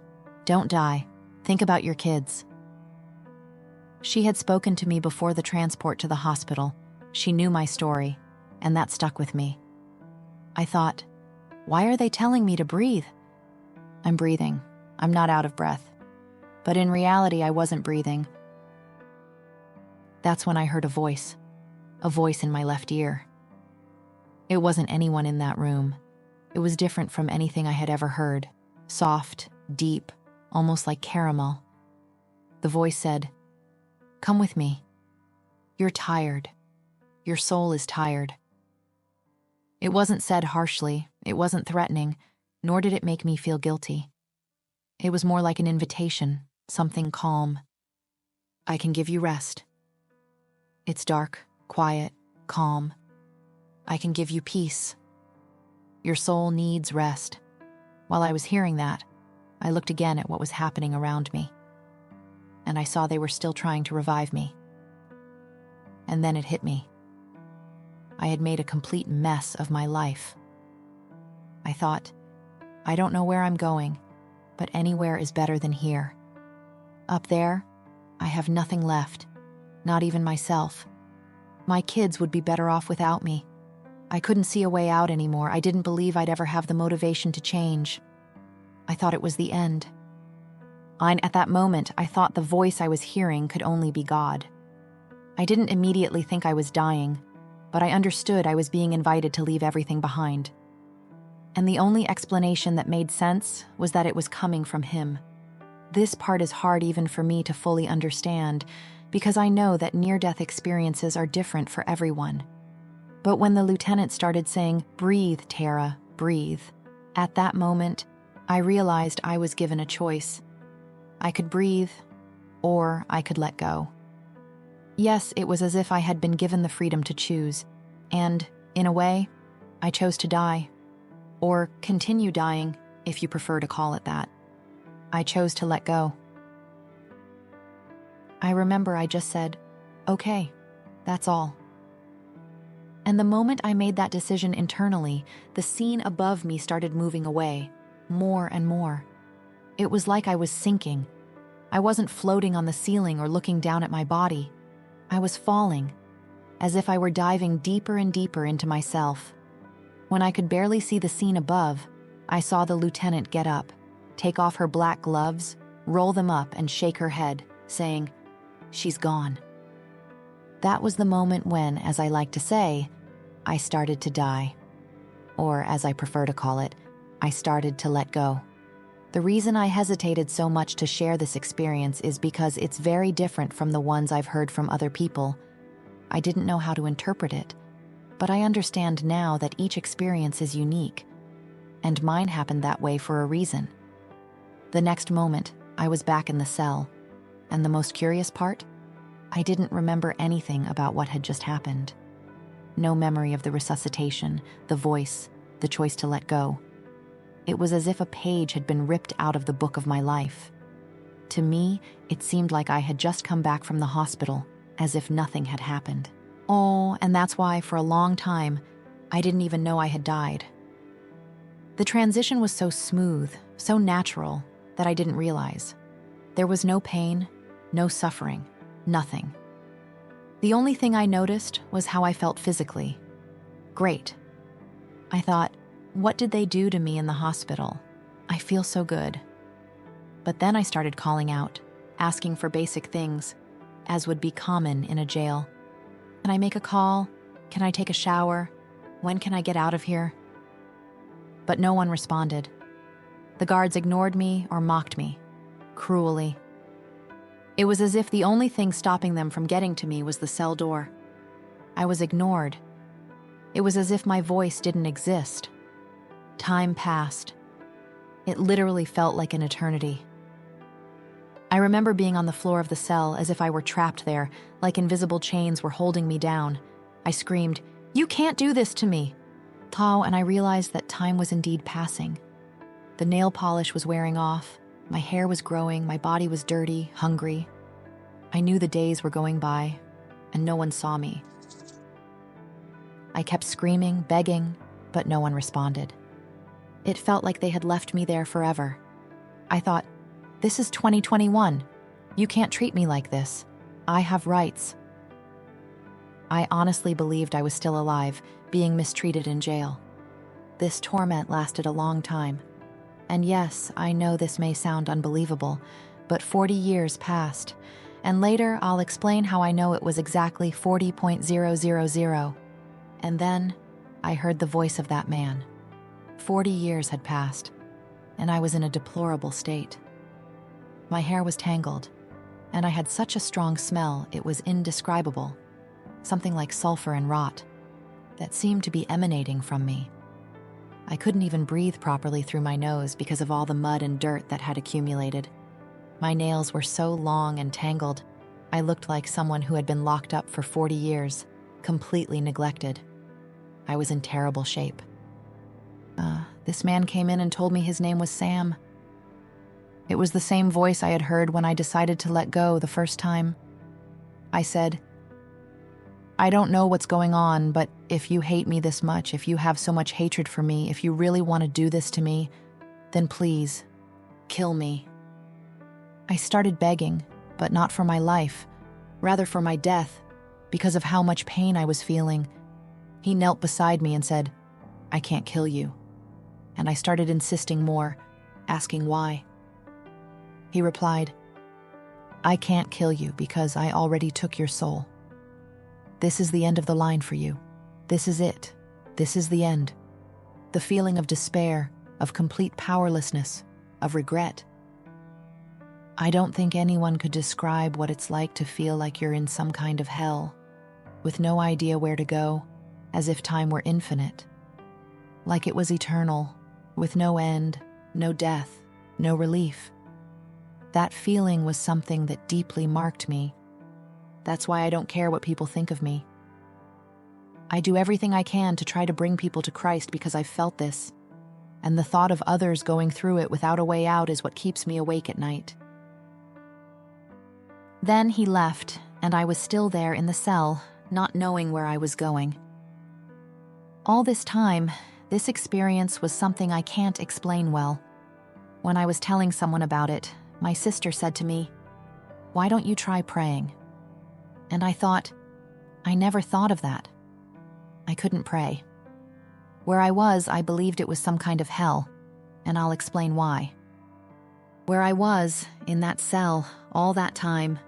Don't die. Think about your kids." She had spoken to me before the transport to the hospital. She knew my story, and that stuck with me. I thought, why are they telling me to breathe? I'm breathing. I'm not out of breath. But in reality, I wasn't breathing. That's when I heard a voice in my left ear. It wasn't anyone in that room. It was different from anything I had ever heard. Soft, deep, almost like caramel. The voice said, "Come with me. You're tired. Your soul is tired." It wasn't said harshly, it wasn't threatening, nor did it make me feel guilty. It was more like an invitation, something calm. I can give you rest. It's dark, quiet, calm. I can give you peace. Your soul needs rest. While I was hearing that, I looked again at what was happening around me, and I saw they were still trying to revive me. And then it hit me. I had made a complete mess of my life. I thought, I don't know where I'm going, but anywhere is better than here. Up there, I have nothing left, not even myself. My kids would be better off without me. I couldn't see a way out anymore. I didn't believe I'd ever have the motivation to change. I thought it was the end. At that moment, I thought the voice I was hearing could only be God. I didn't immediately think I was dying, but I understood I was being invited to leave everything behind. And the only explanation that made sense was that it was coming from Him. This part is hard even for me to fully understand, because I know that near-death experiences are different for everyone. But when the lieutenant started saying, "Breathe, Tara, breathe," at that moment, I realized I was given a choice. I could breathe, or I could let go. Yes, it was as if I had been given the freedom to choose, and, in a way, I chose to die. Or continue dying, if you prefer to call it that. I chose to let go. I remember I just said, "Okay, that's all." And the moment I made that decision internally, the scene above me started moving away, more and more. It was like I was sinking. I wasn't floating on the ceiling or looking down at my body. I was falling, as if I were diving deeper and deeper into myself. When I could barely see the scene above, I saw the lieutenant get up, take off her black gloves, roll them up, and shake her head, saying, "She's gone." That was the moment when, as I like to say, I started to die. Or, as I prefer to call it, I started to let go. The reason I hesitated so much to share this experience is because it's very different from the ones I've heard from other people. I didn't know how to interpret it, but I understand now that each experience is unique, and mine happened that way for a reason. The next moment, I was back in the cell, and the most curious part? I didn't remember anything about what had just happened. No memory of the resuscitation, the voice, the choice to let go. It was as if a page had been ripped out of the book of my life. To me, it seemed like I had just come back from the hospital, as if nothing had happened. Oh, and that's why, for a long time, I didn't even know I had died. The transition was so smooth, so natural, that I didn't realize. There was no pain, no suffering, nothing. The only thing I noticed was how I felt physically. Great. I thought, what did they do to me in the hospital? I feel so good. But then I started calling out, asking for basic things, as would be common in a jail. Can I make a call? Can I take a shower? When can I get out of here? But no one responded. The guards ignored me or mocked me, cruelly. It was as if the only thing stopping them from getting to me was the cell door. I was ignored. It was as if my voice didn't exist. Time passed. It literally felt like an eternity. I remember being on the floor of the cell as if I were trapped there, like invisible chains were holding me down. I screamed, "You can't do this to me!" And I realized that time was indeed passing. The nail polish was wearing off, my hair was growing, my body was dirty, hungry. I knew the days were going by, and no one saw me. I kept screaming, begging, but no one responded. It felt like they had left me there forever. I thought, this is 2021. You can't treat me like this. I have rights. I honestly believed I was still alive, being mistreated in jail. This torment lasted a long time. And yes, I know this may sound unbelievable, but 40 years passed, and later I'll explain how I know it was exactly 40.000. And then I heard the voice of that man. 40 years had passed, and I was in a deplorable state. My hair was tangled, and I had such a strong smell it was indescribable, something like sulfur and rot, that seemed to be emanating from me. I couldn't even breathe properly through my nose because of all the mud and dirt that had accumulated. My nails were so long and tangled, I looked like someone who had been locked up for 40 years, completely neglected. I was in terrible shape. This man came in and told me his name was Sam. It was the same voice I had heard when I decided to let go the first time. I said, "I don't know what's going on, but if you hate me this much, if you have so much hatred for me, if you really want to do this to me, then please, kill me." I started begging, but not for my life, rather for my death, because of how much pain I was feeling. He knelt beside me and said, "I can't kill you." And I started insisting more, asking why. He replied, "I can't kill you because I already took your soul. This is the end of the line for you. This is it. This is the end." The feeling of despair, of complete powerlessness, of regret. I don't think anyone could describe what it's like to feel like you're in some kind of hell, with no idea where to go, as if time were infinite. Like it was eternal, with no end, no death, no relief. That feeling was something that deeply marked me. That's why I don't care what people think of me. I do everything I can to try to bring people to Christ because I've felt this, and the thought of others going through it without a way out is what keeps me awake at night. Then he left, and I was still there in the cell, not knowing where I was going. All this time, this experience was something I can't explain well. When I was telling someone about it, my sister said to me, "Why don't you try praying?" And I thought, I never thought of that. I couldn't pray. Where I was, I believed it was some kind of hell, and I'll explain why. Where I was, in that cell, all that time,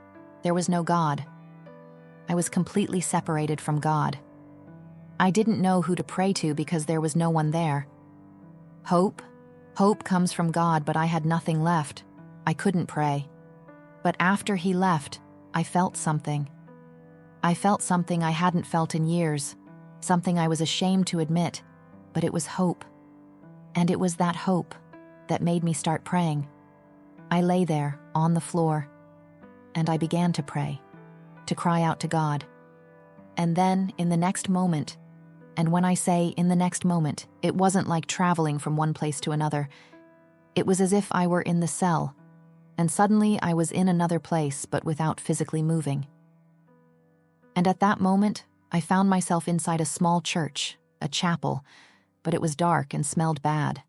there was no God. I was completely separated from God. I didn't know who to pray to because there was no one there. Hope comes from God, but I had nothing left. I couldn't pray. But after he left, I felt something. I felt something I hadn't felt in years, something I was ashamed to admit, but it was hope. And it was that hope that made me start praying. I lay there, on the floor, and I began to pray, to cry out to God. And then, in the next moment, and when I say in the next moment, it wasn't like traveling from one place to another. It was as if I were in the cell, and suddenly I was in another place, but without physically moving. And at that moment, I found myself inside a small church, a chapel, but it was dark and smelled bad.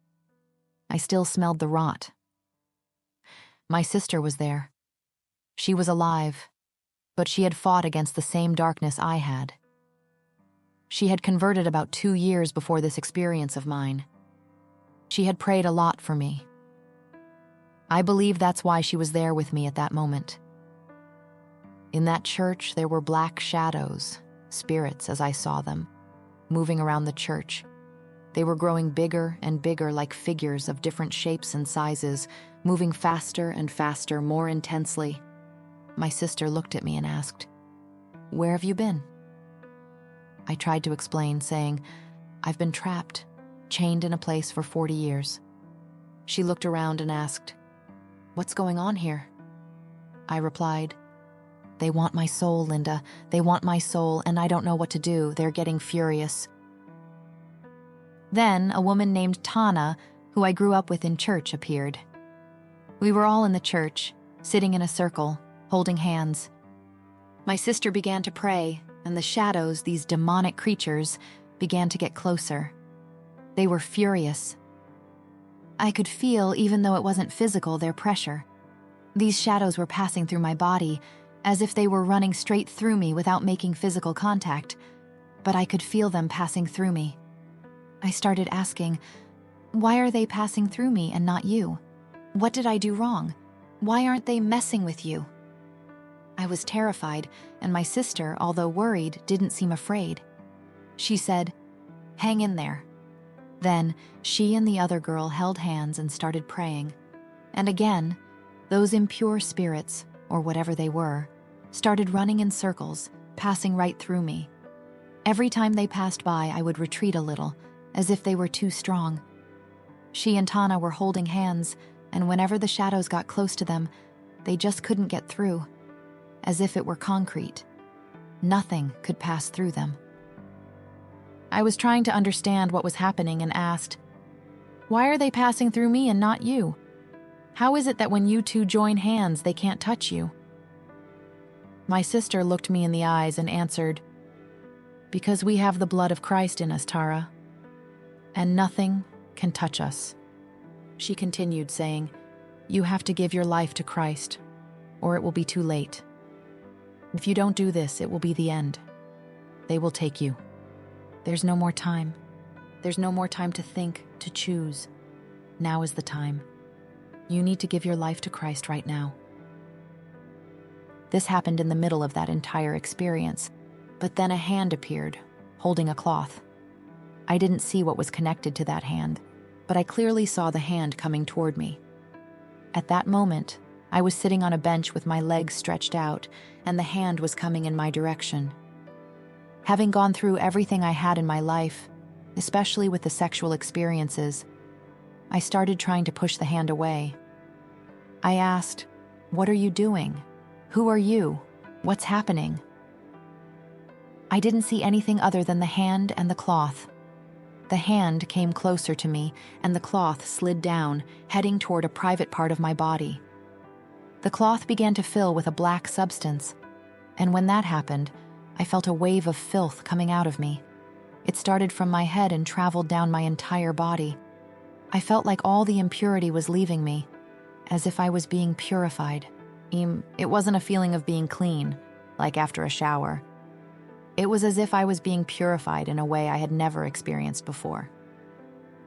I still smelled the rot. My sister was there. She was alive, but she had fought against the same darkness I had. She had converted about 2 years before this experience of mine. She had prayed a lot for me. I believe that's why she was there with me at that moment. In that church, there were black shadows, spirits as I saw them, moving around the church. They were growing bigger and bigger, like figures of different shapes and sizes, moving faster and faster, more intensely. My sister looked at me and asked, "Where have you been?" I tried to explain, saying, "I've been trapped, chained in a place for 40 years. She looked around and asked, "What's going on here?" I replied, "They want my soul, Linda. They want my soul, and I don't know what to do. They're getting furious." Then a woman named Tana, who I grew up with in church, appeared. We were all in the church, sitting in a circle, holding hands. My sister began to pray, and the shadows, these demonic creatures, began to get closer. They were furious. I could feel, even though it wasn't physical, their pressure. These shadows were passing through my body, as if they were running straight through me without making physical contact, but I could feel them passing through me. I started asking, why are they passing through me and not you? What did I do wrong? Why aren't they messing with you? I was terrified, and my sister, although worried, didn't seem afraid. She said, "Hang in there." Then she and the other girl held hands and started praying. And again, those impure spirits, or whatever they were, started running in circles, passing right through me. Every time they passed by, I would retreat a little, as if they were too strong. She and Tana were holding hands, and whenever the shadows got close to them, they just couldn't get through, as if it were concrete. Nothing could pass through them. I was trying to understand what was happening and asked, "Why are they passing through me and not you? How is it that when you two join hands, they can't touch you?" My sister looked me in the eyes and answered, "Because we have the blood of Christ in us, Tara, and nothing can touch us." She continued, saying, "You have to give your life to Christ, or it will be too late. If you don't do this, it will be the end. They will take you. There's no more time. There's no more time to think, to choose. Now is the time. You need to give your life to Christ right now." This happened in the middle of that entire experience, but then a hand appeared, holding a cloth. I didn't see what was connected to that hand, but I clearly saw the hand coming toward me. At that moment, I was sitting on a bench with my legs stretched out, and the hand was coming in my direction. Having gone through everything I had in my life, especially with the sexual experiences, I started trying to push the hand away. I asked, "What are you doing? Who are you? What's happening?" I didn't see anything other than the hand and the cloth. The hand came closer to me, and the cloth slid down, heading toward a private part of my body. The cloth began to fill with a black substance, and when that happened, I felt a wave of filth coming out of me. It started from my head and traveled down my entire body. I felt like all the impurity was leaving me, as if I was being purified. It wasn't a feeling of being clean, like after a shower. It was as if I was being purified in a way I had never experienced before.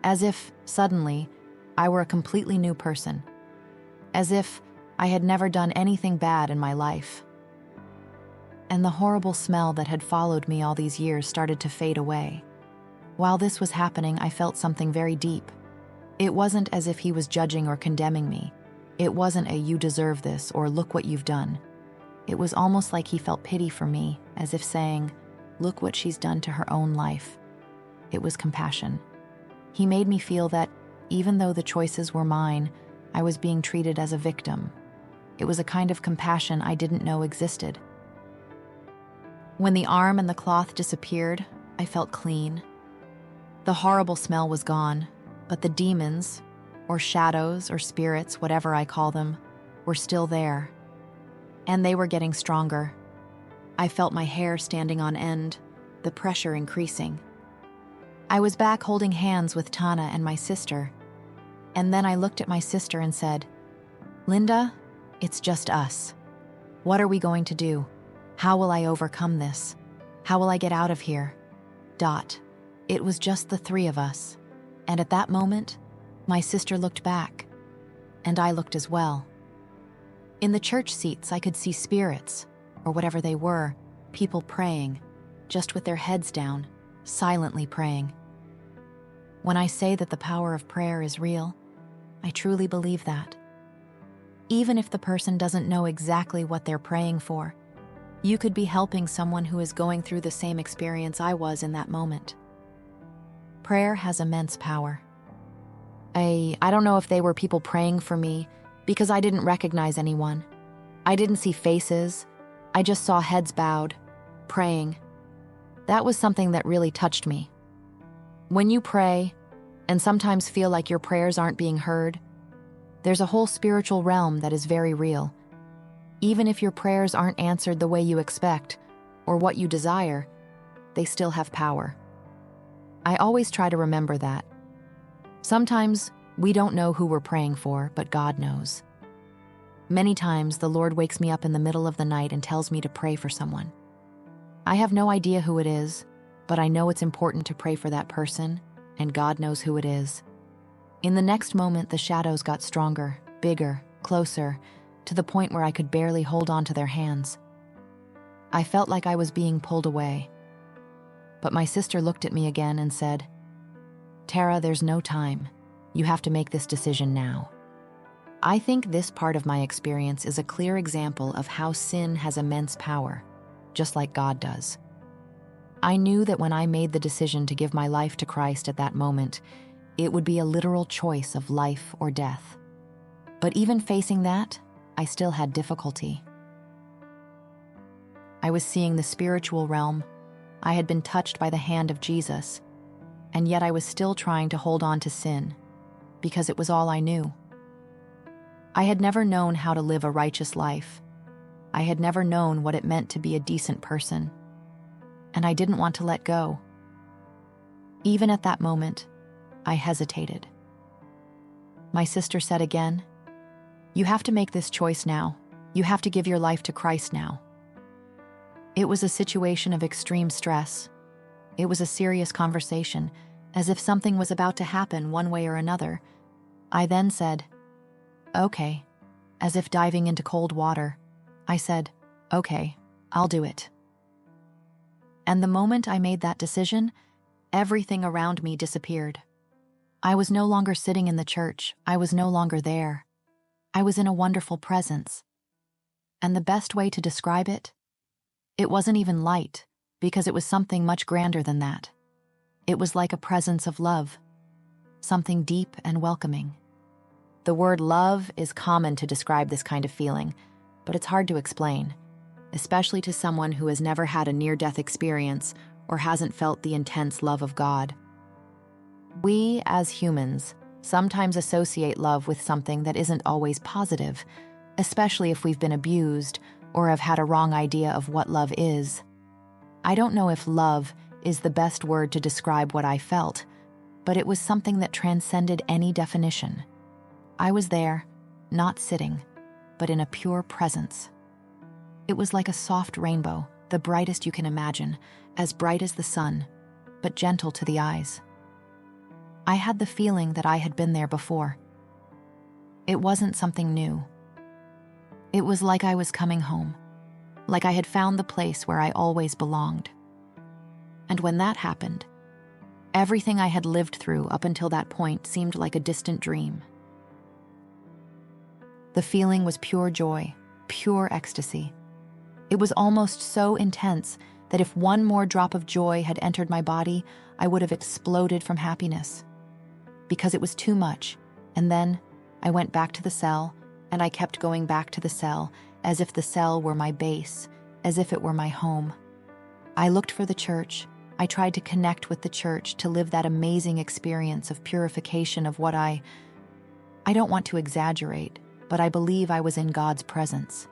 as if, suddenly, I were a completely new person, as if I had never done anything bad in my life. And the horrible smell that had followed me all these years started to fade away. While this was happening, I felt something very deep. It wasn't as if he was judging or condemning me. It wasn't a "you deserve this" or "look what you've done." It was almost like he felt pity for me, as if saying, "Look what she's done to her own life." It was compassion. He made me feel that, even though the choices were mine, I was being treated as a victim. It was a kind of compassion I didn't know existed. When the arm and the cloth disappeared, I felt clean. The horrible smell was gone, but the demons, or shadows, or spirits, whatever I call them, were still there. And they were getting stronger. I felt my hair standing on end, the pressure increasing. I was back holding hands with Tana and my sister, and then I looked at my sister and said, "Linda, it's just us. What are we going to do? How will I overcome this? How will I get out of here?" It was just the three of us. And at that moment, my sister looked back, and I looked as well. In the church seats, I could see spirits, or whatever they were, people praying, just with their heads down, silently praying. When I say that the power of prayer is real, I truly believe that. Even if the person doesn't know exactly what they're praying for, you could be helping someone who is going through the same experience I was in that moment. Prayer has immense power. I don't know if they were people praying for me, because I didn't recognize anyone. I didn't see faces. I just saw heads bowed, praying. That was something that really touched me. When you pray, and sometimes feel like your prayers aren't being heard, there's a whole spiritual realm that is very real. Even if your prayers aren't answered the way you expect, or what you desire, they still have power. I always try to remember that. Sometimes we don't know who we're praying for, but God knows. Many times the Lord wakes me up in the middle of the night and tells me to pray for someone. I have no idea who it is, but I know it's important to pray for that person, and God knows who it is. In the next moment, the shadows got stronger, bigger, closer, to the point where I could barely hold on to their hands. I felt like I was being pulled away. But my sister looked at me again and said, "Tara, there's no time. You have to make this decision now." I think this part of my experience is a clear example of how sin has immense power, just like God does. I knew that when I made the decision to give my life to Christ at that moment, it would be a literal choice of life or death. But even facing that, I still had difficulty. I was seeing the spiritual realm. I had been touched by the hand of Jesus, and yet I was still trying to hold on to sin, because it was all I knew. I had never known how to live a righteous life. I had never known what it meant to be a decent person, and I didn't want to let go. Even at that moment, I hesitated. My sister said again, "You have to make this choice now. You have to give your life to Christ now." It was a situation of extreme stress. It was a serious conversation, as if something was about to happen one way or another. I then said, "Okay," as if diving into cold water. I said, "Okay, I'll do it." And the moment I made that decision, everything around me disappeared. I was no longer sitting in the church. I was no longer there. I was in a wonderful presence. And the best way to describe it, it wasn't even light, because it was something much grander than that. It was like a presence of love, something deep and welcoming. The word love is common to describe this kind of feeling, but it's hard to explain, especially to someone who has never had a near-death experience or hasn't felt the intense love of God. We, as humans, sometimes associate love with something that isn't always positive, especially if we've been abused or have had a wrong idea of what love is. I don't know if love is the best word to describe what I felt, but it was something that transcended any definition. I was there, not sitting, but in a pure presence. It was like a soft rainbow, the brightest you can imagine, as bright as the sun, but gentle to the eyes. I had the feeling that I had been there before. It wasn't something new. It was like I was coming home, like I had found the place where I always belonged. And when that happened, everything I had lived through up until that point seemed like a distant dream. The feeling was pure joy, pure ecstasy. It was almost so intense that if one more drop of joy had entered my body, I would have exploded from happiness. Because it was too much, and then I went back to the cell, and I kept going back to the cell, as if the cell were my base, as if it were my home. I looked for the church. I tried to connect with the church to live that amazing experience of purification of what I don't want to exaggerate, but I believe I was in God's presence.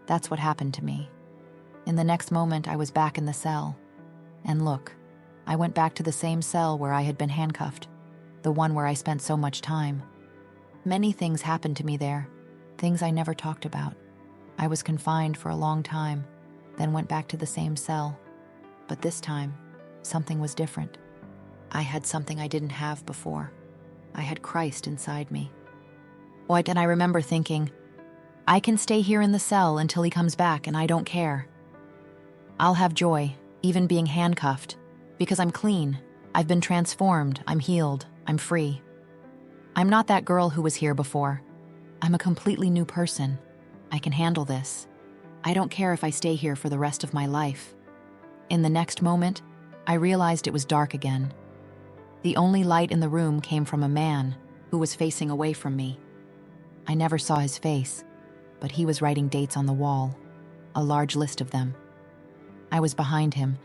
That's what happened to me. In the next moment, I was back in the cell. And look, I went back to the same cell where I had been handcuffed, the one where I spent so much time. Many things happened to me there, things I never talked about. I was confined for a long time, then went back to the same cell. But this time, something was different. I had something I didn't have before. I had Christ inside me. And I remember thinking, I can stay here in the cell until he comes back and I don't care. I'll have joy, even being handcuffed, because I'm clean. I've been transformed, I'm healed, I'm free. I'm not that girl who was here before. I'm a completely new person. I can handle this. I don't care if I stay here for the rest of my life. In the next moment, I realized it was dark again. The only light in the room came from a man who was facing away from me. I never saw his face, but he was writing dates on the wall, a large list of them. I was behind him,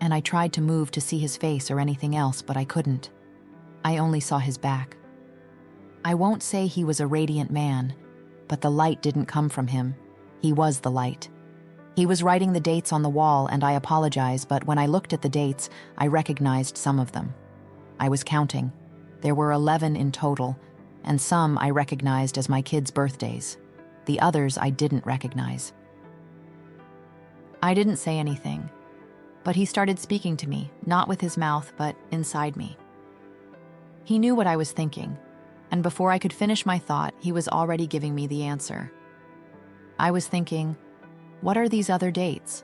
and I tried to move to see his face or anything else, but I couldn't. I only saw his back. I won't say he was a radiant man, but the light didn't come from him. He was the light. He was writing the dates on the wall, and I apologize, but when I looked at the dates, I recognized some of them. I was counting. There were 11 in total, and some I recognized as my kids' birthdays. The others I didn't recognize. I didn't say anything, but he started speaking to me, not with his mouth, but inside me. He knew what I was thinking, and before I could finish my thought, he was already giving me the answer. I was thinking, what are these other dates?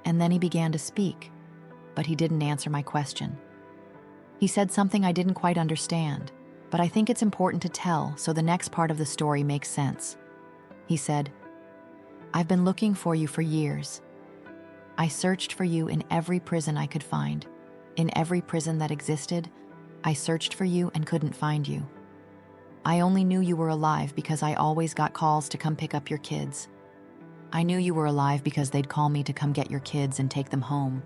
And then he began to speak, but he didn't answer my question. He said something I didn't quite understand, but I think it's important to tell so the next part of the story makes sense. He said, I've been looking for you for years. I searched for you in every prison I could find. In every prison that existed, I searched for you and couldn't find you. I only knew you were alive because I always got calls to come pick up your kids. I knew you were alive because they'd call me to come get your kids and take them home.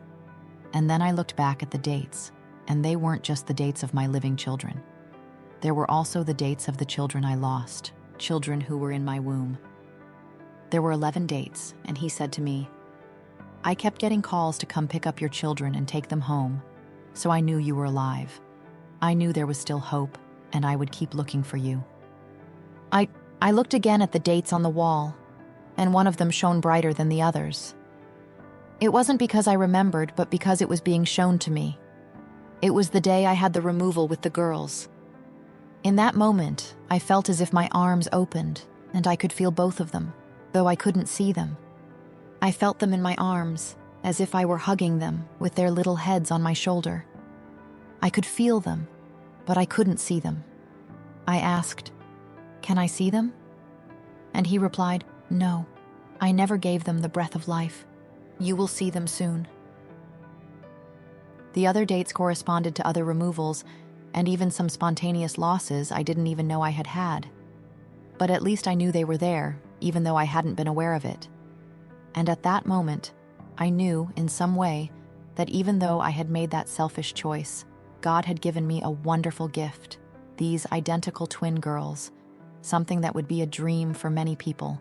And then I looked back at the dates, and they weren't just the dates of my living children. There were also the dates of the children I lost, children who were in my womb. There were 11 dates, and he said to me, I kept getting calls to come pick up your children and take them home, so I knew you were alive. I knew there was still hope, and I would keep looking for you. I looked again at the dates on the wall, and one of them shone brighter than the others. It wasn't because I remembered, but because it was being shown to me. It was the day I had the removal with the girls. In that moment, I felt as if my arms opened, and I could feel both of them, though I couldn't see them. I felt them in my arms, as if I were hugging them with their little heads on my shoulder. I could feel them, but I couldn't see them. I asked, Can I see them? And he replied, No, I never gave them the breath of life. You will see them soon. The other dates corresponded to other removals, and even some spontaneous losses I didn't even know I had had. But at least I knew they were there, even though I hadn't been aware of it. And at that moment, I knew, in some way, that even though I had made that selfish choice, God had given me a wonderful gift, these identical twin girls, something that would be a dream for many people.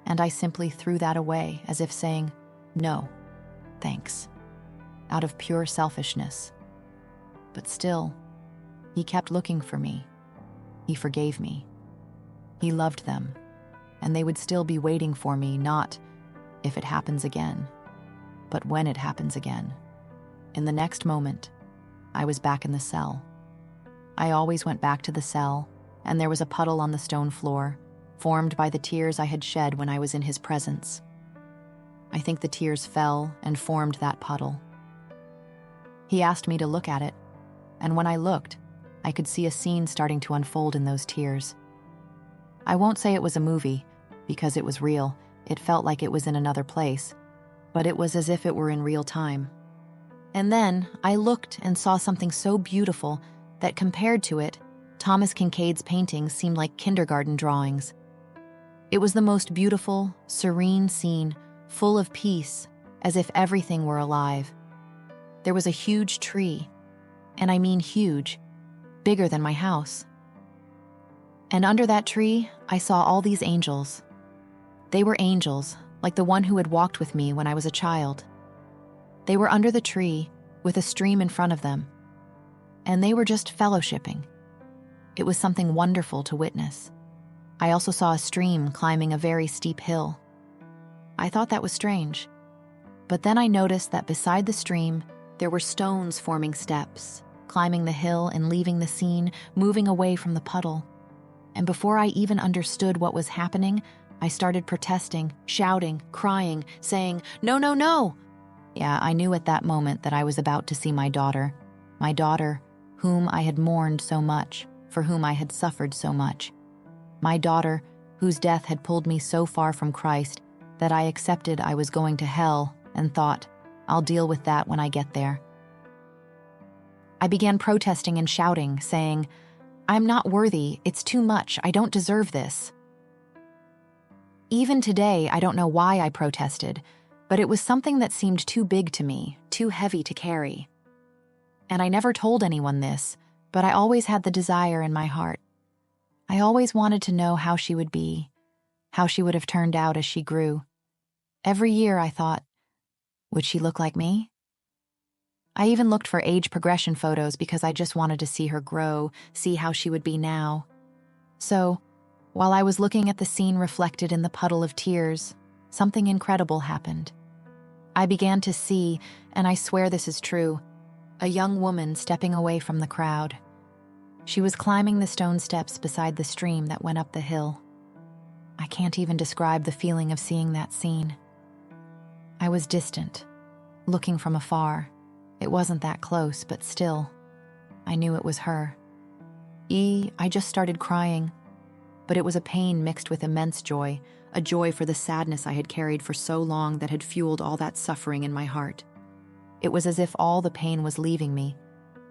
And I simply threw that away as if saying, no, thanks, out of pure selfishness. But still, he kept looking for me. He forgave me. He loved them, and they would still be waiting for me, not if it happens again, but when it happens again. In the next moment, I was back in the cell, I always went back to the cell, and there was a puddle on the stone floor, formed by the tears I had shed when I was in his presence. I think the tears fell and formed that puddle. He asked me to look at it, and when I looked, I could see a scene starting to unfold in those tears. I won't say it was a movie, because it was real. It felt like it was in another place, but it was as if it were in real time. And then I looked and saw something so beautiful that compared to it, Thomas Kincaid's paintings seemed like kindergarten drawings. It was the most beautiful, serene scene, full of peace, as if everything were alive. There was a huge tree, and I mean huge, bigger than my house. And under that tree, I saw all these angels. They were angels, like the one who had walked with me when I was a child. They were under the tree, with a stream in front of them, and they were just fellowshipping. It was something wonderful to witness. I also saw a stream climbing a very steep hill. I thought that was strange, but then I noticed that beside the stream, there were stones forming steps, climbing the hill and leaving the scene, moving away from the puddle. And before I even understood what was happening, I started protesting, shouting, crying, saying, "No, no, no!" Yeah, I knew at that moment that I was about to see my daughter, whom I had mourned so much, for whom I had suffered so much. My daughter, whose death had pulled me so far from Christ that I accepted I was going to hell and thought, I'll deal with that when I get there. I began protesting and shouting, saying, "I'm not worthy, it's too much, I don't deserve this." Even today, I don't know why I protested, but it was something that seemed too big to me, too heavy to carry. And I never told anyone this, but I always had the desire in my heart. I always wanted to know how she would be, how she would have turned out as she grew. Every year I thought, would she look like me? I even looked for age progression photos because I just wanted to see her grow, see how she would be now. So, while I was looking at the scene reflected in the puddle of tears, something incredible happened. I began to see, and I swear this is true, a young woman stepping away from the crowd. She was climbing the stone steps beside the stream that went up the hill. I can't even describe the feeling of seeing that scene. I was distant, looking from afar. It wasn't that close, but still, I knew it was her. I just started crying, but it was a pain mixed with immense joy, a joy for the sadness I had carried for so long that had fueled all that suffering in my heart. It was as if all the pain was leaving me,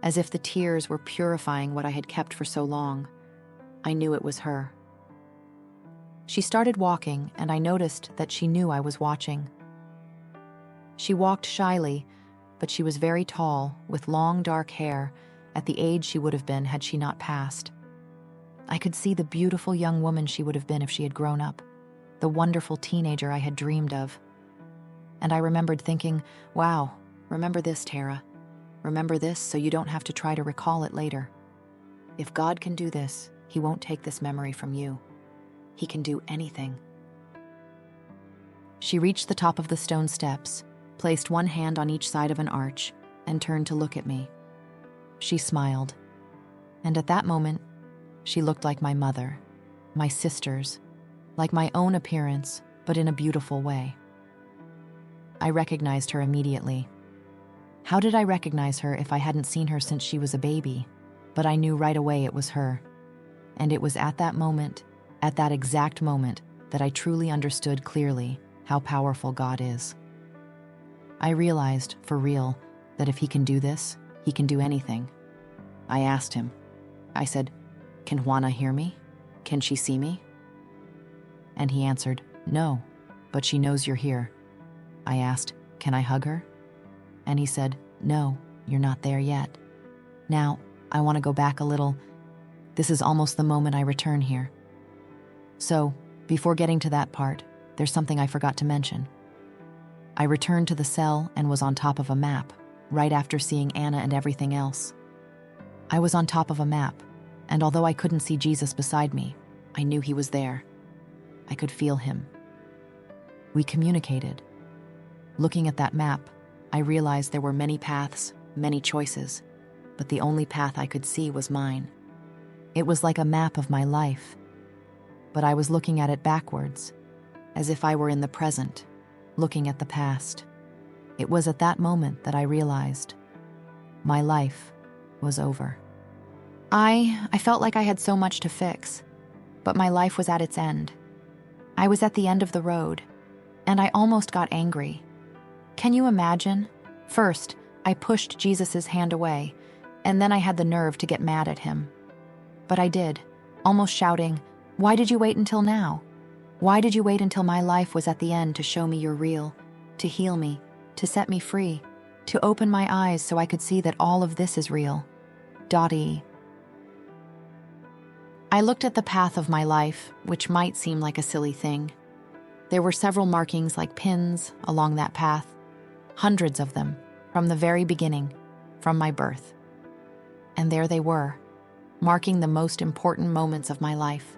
as if the tears were purifying what I had kept for so long. I knew it was her. She started walking, and I noticed that she knew I was watching. She walked shyly, but she was very tall, with long dark hair, at the age she would have been had she not passed. I could see the beautiful young woman she would have been if she had grown up, the wonderful teenager I had dreamed of. And I remembered thinking, wow, remember this, Tara. Remember this so you don't have to try to recall it later. If God can do this, He won't take this memory from you. He can do anything. She reached the top of the stone steps, placed one hand on each side of an arch, and turned to look at me. She smiled, and at that moment, she looked like my mother, my sisters, like my own appearance, but in a beautiful way. I recognized her immediately. How did I recognize her if I hadn't seen her since she was a baby? But I knew right away it was her. And it was at that moment, at that exact moment, that I truly understood clearly how powerful God is. I realized, for real, that if He can do this, He can do anything. I asked Him. I said, "Can Juana hear me? Can she see me?" And He answered, "No, but she knows you're here." I asked, "Can I hug her?" And He said, "No, you're not there yet. Now, I want to go back a little. This is almost the moment I return here." So, before getting to that part, there's something I forgot to mention. I returned to the cell and was on top of a map, right after seeing Anna and everything else. I was on top of a map, and although I couldn't see Jesus beside me, I knew He was there. I could feel Him. We communicated. Looking at that map, I realized there were many paths, many choices, but the only path I could see was mine. It was like a map of my life, but I was looking at it backwards, as if I were in the present, looking at the past. It was at that moment that I realized my life was over. I felt like I had so much to fix, but my life was at its end. I was at the end of the road, and I almost got angry. Can you imagine? First, I pushed Jesus' hand away, and then I had the nerve to get mad at him. But I did, almost shouting, "Why did you wait until now? Why did you wait until my life was at the end to show me you're real, to heal me, to set me free, to open my eyes so I could see that all of this is real?" Dottie. I looked at the path of my life, which might seem like a silly thing. There were several markings like pins along that path, hundreds of them, from the very beginning, from my birth. And there they were, marking the most important moments of my life.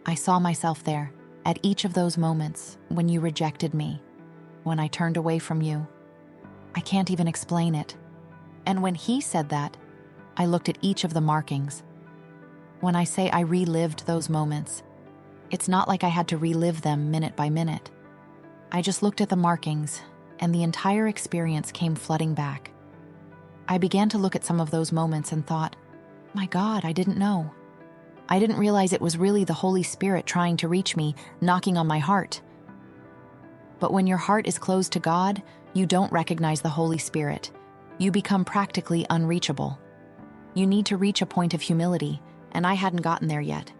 I saw myself there, at each of those moments, when you rejected me, when I turned away from you. I can't even explain it. And when he said that, I looked at each of the markings. When I say I relived those moments, it's not like I had to relive them minute by minute. I just looked at the markings, and the entire experience came flooding back. I began to look at some of those moments and thought, my God, I didn't know. I didn't realize it was really the Holy Spirit trying to reach me, knocking on my heart. But when your heart is closed to God, you don't recognize the Holy Spirit. You become practically unreachable. You need to reach a point of humility, and I hadn't gotten there yet.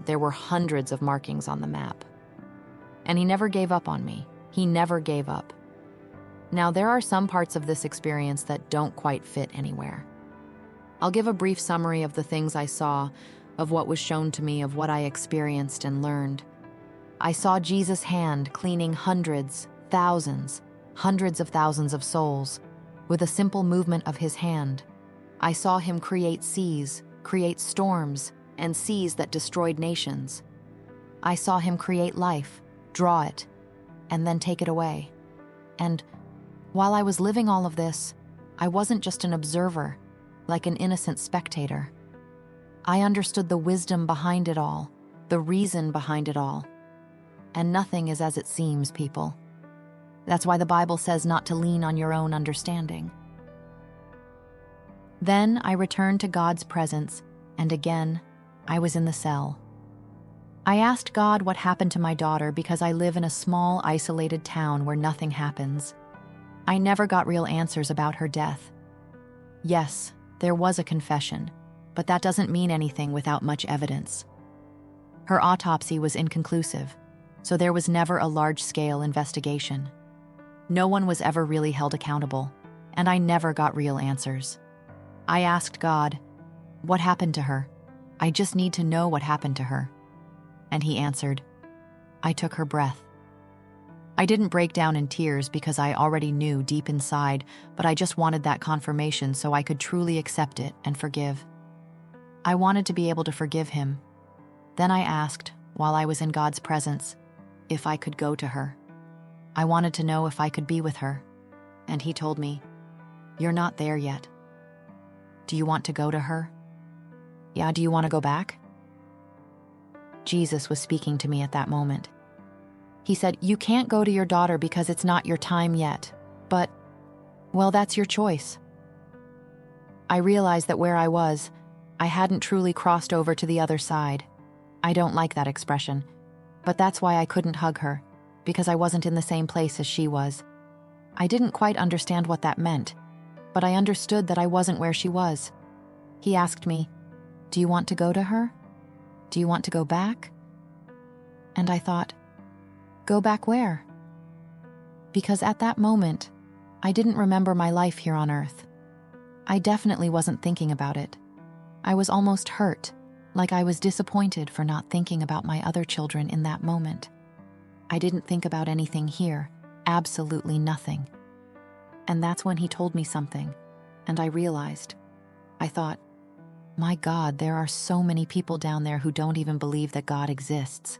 There were hundreds of markings on the map. And he never gave up on me. He never gave up. Now, there are some parts of this experience that don't quite fit anywhere. I'll give a brief summary of the things I saw, of what was shown to me, of what I experienced and learned. I saw Jesus' hand cleaning hundreds of thousands of souls with a simple movement of his hand. I saw him create seas, create storms, and seas that destroyed nations. I saw him create life, draw it, and then take it away. And while I was living all of this, I wasn't just an observer, like an innocent spectator. I understood the wisdom behind it all, the reason behind it all. And nothing is as it seems, people. That's why the Bible says not to lean on your own understanding. Then I returned to God's presence, and again, I was in the cell. I asked God what happened to my daughter because I live in a small, isolated town where nothing happens. I never got real answers about her death. Yes, there was a confession, but that doesn't mean anything without much evidence. Her autopsy was inconclusive, so there was never a large-scale investigation. No one was ever really held accountable, and I never got real answers. I asked God, what happened to her? I just need to know what happened to her. And he answered, I took her breath. I didn't break down in tears because I already knew deep inside, but I just wanted that confirmation so I could truly accept it and forgive. I wanted to be able to forgive him. Then I asked, while I was in God's presence, if I could go to her. I wanted to know if I could be with her. And he told me, you're not there yet. Do you want to go to her? Yeah, do you want to go back? Jesus was speaking to me at that moment. He said, you can't go to your daughter because it's not your time yet. But, well, that's your choice. I realized that where I was, I hadn't truly crossed over to the other side. I don't like that expression, but that's why I couldn't hug her, because I wasn't in the same place as she was. I didn't quite understand what that meant, but I understood that I wasn't where she was. He asked me, do you want to go to her? Do you want to go back? And I thought, go back where? Because at that moment, I didn't remember my life here on Earth. I definitely wasn't thinking about it. I was almost hurt, like I was disappointed for not thinking about my other children in that moment. I didn't think about anything here, absolutely nothing. And that's when he told me something, and I realized. I thought, my God, there are so many people down there who don't even believe that God exists.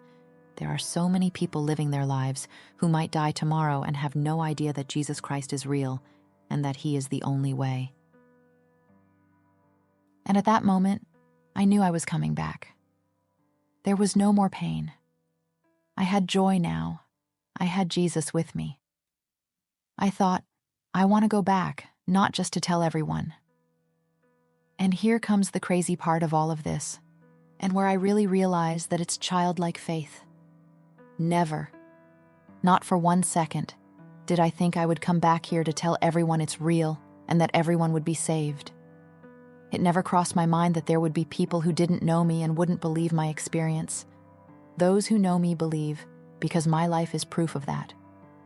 There are so many people living their lives who might die tomorrow and have no idea that Jesus Christ is real and that he is the only way. And And at that moment, I knew I was coming back. There was no more pain. I had joy now. I had Jesus with me. I thought, I want to go back, not just to tell everyone. And here comes the crazy part of all of this, and where I really realize that it's childlike faith. Never, not for 1 second, did I think I would come back here to tell everyone it's real and that everyone would be saved. It never crossed my mind that there would be people who didn't know me and wouldn't believe my experience. Those who know me believe, because my life is proof of that.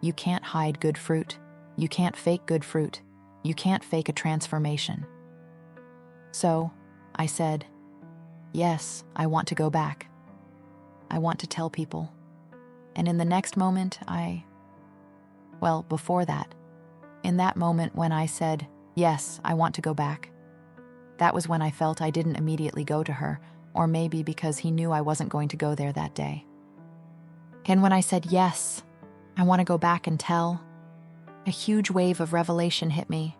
You can't hide good fruit. You can't fake good fruit. You can't fake a transformation. So, I said, yes, I want to go back. I want to tell people. And in the next moment, before that, in that moment when I said, yes, I want to go back, that was when I felt I didn't immediately go to her, or maybe because he knew I wasn't going to go there that day. And when I said, yes, I want to go back and tell, a huge wave of revelation hit me.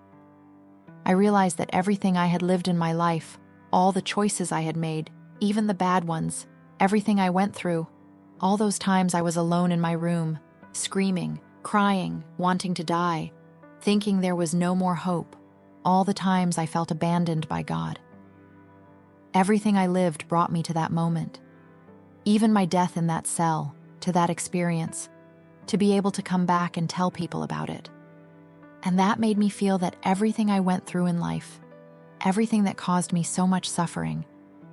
I realized that everything I had lived in my life, all the choices I had made, even the bad ones, everything I went through, all those times I was alone in my room, screaming, crying, wanting to die, thinking there was no more hope, all the times I felt abandoned by God. Everything I lived brought me to that moment. Even my death in that cell, to that experience, to be able to come back and tell people about it. And that made me feel that everything I went through in life, everything that caused me so much suffering,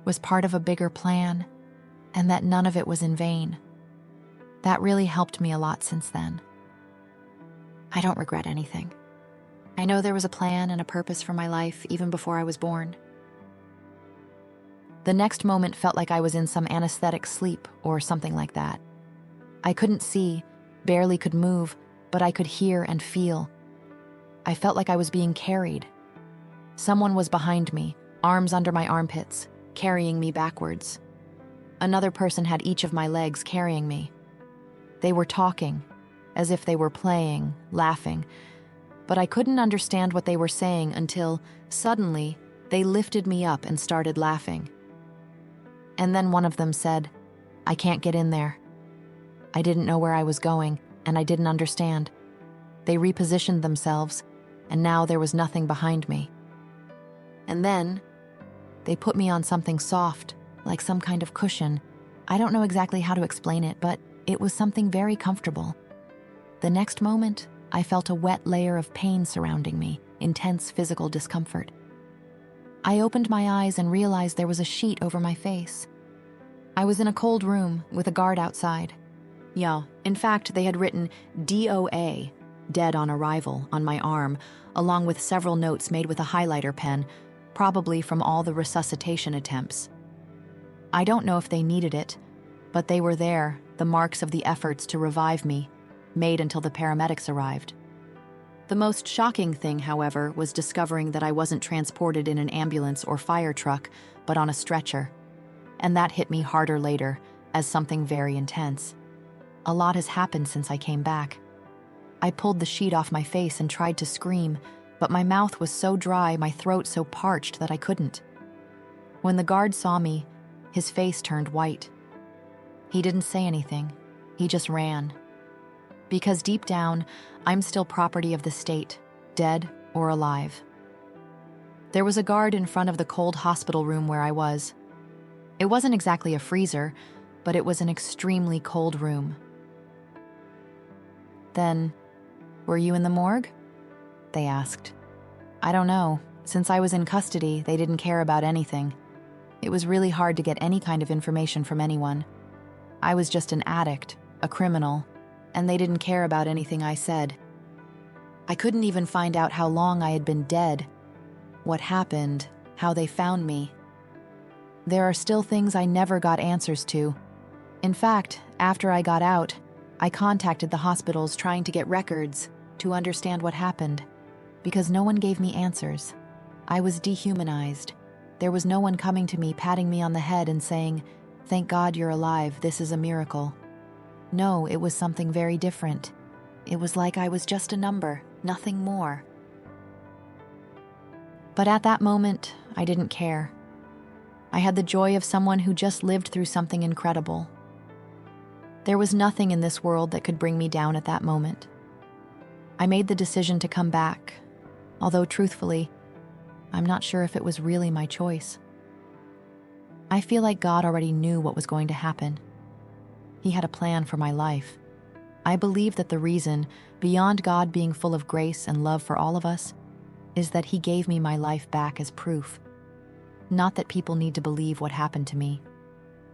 was part of a bigger plan, and that none of it was in vain. That really helped me a lot since then. I don't regret anything. I know there was a plan and a purpose for my life even before I was born. The next moment felt like I was in some anesthetic sleep or something like that. I couldn't see, barely could move, but I could hear and feel. I felt like I was being carried. Someone was behind me, arms under my armpits, carrying me backwards. Another person had each of my legs carrying me. They were talking, as if they were playing, laughing, but I couldn't understand what they were saying until, suddenly, they lifted me up and started laughing. And then one of them said, "I can't get in there." I didn't know where I was going, and I didn't understand. They repositioned themselves, and now there was nothing behind me. And then, they put me on something soft, like some kind of cushion. I don't know exactly how to explain it, but it was something very comfortable. The next moment, I felt a wet layer of pain surrounding me, intense physical discomfort. I opened my eyes and realized there was a sheet over my face. I was in a cold room with a guard outside. Yeah, in fact, they had written DOA, dead on arrival, on my arm, along with several notes made with a highlighter pen, probably from all the resuscitation attempts. I don't know if they needed it, but they were there, the marks of the efforts to revive me, made until the paramedics arrived. The most shocking thing, however, was discovering that I wasn't transported in an ambulance or fire truck, but on a stretcher. And that hit me harder later, as something very intense. A lot has happened since I came back. I pulled the sheet off my face and tried to scream, but my mouth was so dry, my throat so parched that I couldn't. When the guard saw me, his face turned white. He didn't say anything. He just ran. Because deep down, I'm still property of the state, dead or alive. There was a guard in front of the cold hospital room where I was. It wasn't exactly a freezer, but it was an extremely cold room. "Then, were you in the morgue?" they asked. I don't know. Since I was in custody, they didn't care about anything. It was really hard to get any kind of information from anyone. I was just an addict, a criminal, and they didn't care about anything I said. I couldn't even find out how long I had been dead, what happened, how they found me. There are still things I never got answers to. In fact, after I got out, I contacted the hospitals trying to get records to understand what happened, because no one gave me answers. I was dehumanized. There was no one coming to me, patting me on the head and saying, "Thank God you're alive, this is a miracle." No, it was something very different. It was like I was just a number, nothing more. But at that moment, I didn't care. I had the joy of someone who just lived through something incredible. There was nothing in this world that could bring me down at that moment. I made the decision to come back, although truthfully, I'm not sure if it was really my choice. I feel like God already knew what was going to happen. He had a plan for my life. I believe that the reason, beyond God being full of grace and love for all of us, is that He gave me my life back as proof. Not that people need to believe what happened to me.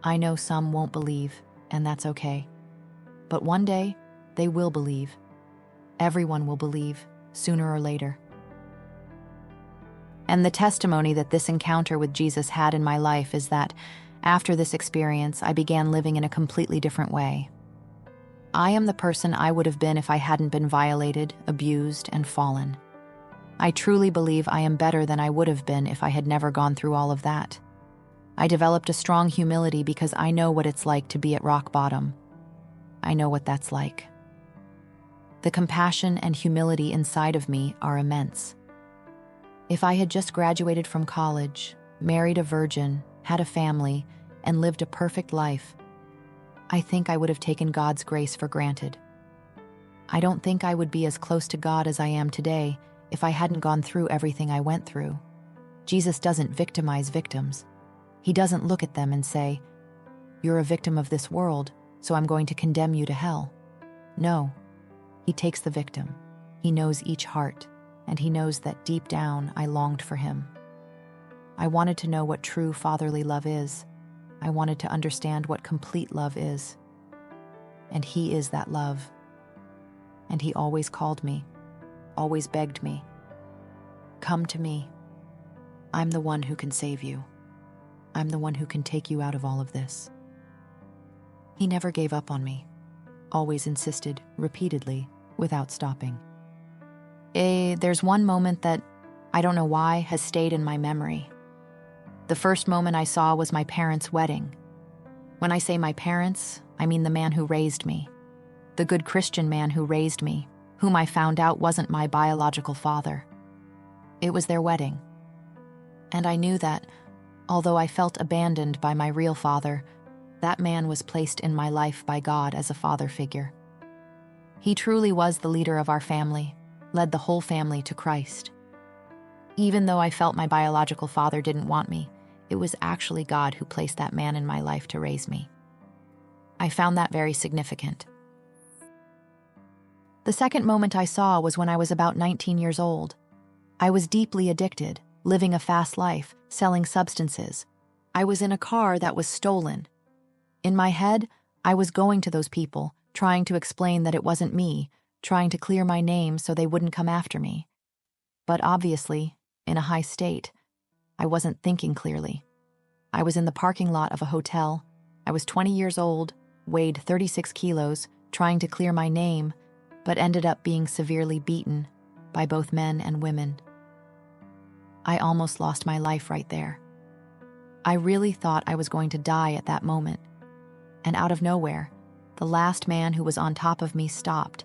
I know some won't believe, and that's okay. But one day, they will believe. Everyone will believe, sooner or later. And the testimony that this encounter with Jesus had in my life is that, after this experience, I began living in a completely different way. I am the person I would have been if I hadn't been violated, abused, and fallen. I truly believe I am better than I would have been if I had never gone through all of that. I developed a strong humility because I know what it's like to be at rock bottom. I know what that's like. The compassion and humility inside of me are immense. If I had just graduated from college, married a virgin, had a family, and lived a perfect life, I think I would have taken God's grace for granted. I don't think I would be as close to God as I am today if I hadn't gone through everything I went through. Jesus doesn't victimize victims. He doesn't look at them and say, "You're a victim of this world, so I'm going to condemn you to hell." No, He takes the victim. He knows each heart, and He knows that deep down I longed for Him. I wanted to know what true fatherly love is. I wanted to understand what complete love is. And He is that love. And He always called me, always begged me, "Come to me. I'm the one who can save you. I'm the one who can take you out of all of this." He never gave up on me, always insisted, repeatedly, without stopping. There's one moment that, I don't know why, has stayed in my memory. The first moment I saw was my parents' wedding. When I say my parents, I mean the man who raised me, the good Christian man who raised me, whom I found out wasn't my biological father. It was their wedding. And I knew that, although I felt abandoned by my real father, that man was placed in my life by God as a father figure. He truly was the leader of our family, led the whole family to Christ. Even though I felt my biological father didn't want me, it was actually God who placed that man in my life to raise me. I found that very significant. The second moment I saw was when I was about 19 years old. I was deeply addicted, living a fast life, selling substances. I was in a car that was stolen. In my head, I was going to those people, trying to explain that it wasn't me, trying to clear my name so they wouldn't come after me. But obviously, in a high state, I wasn't thinking clearly. I was in the parking lot of a hotel. I was 20 years old, weighed 36 kilos, trying to clear my name, but ended up being severely beaten by both men and women. I almost lost my life right there. I really thought I was going to die at that moment. And out of nowhere, the last man who was on top of me stopped,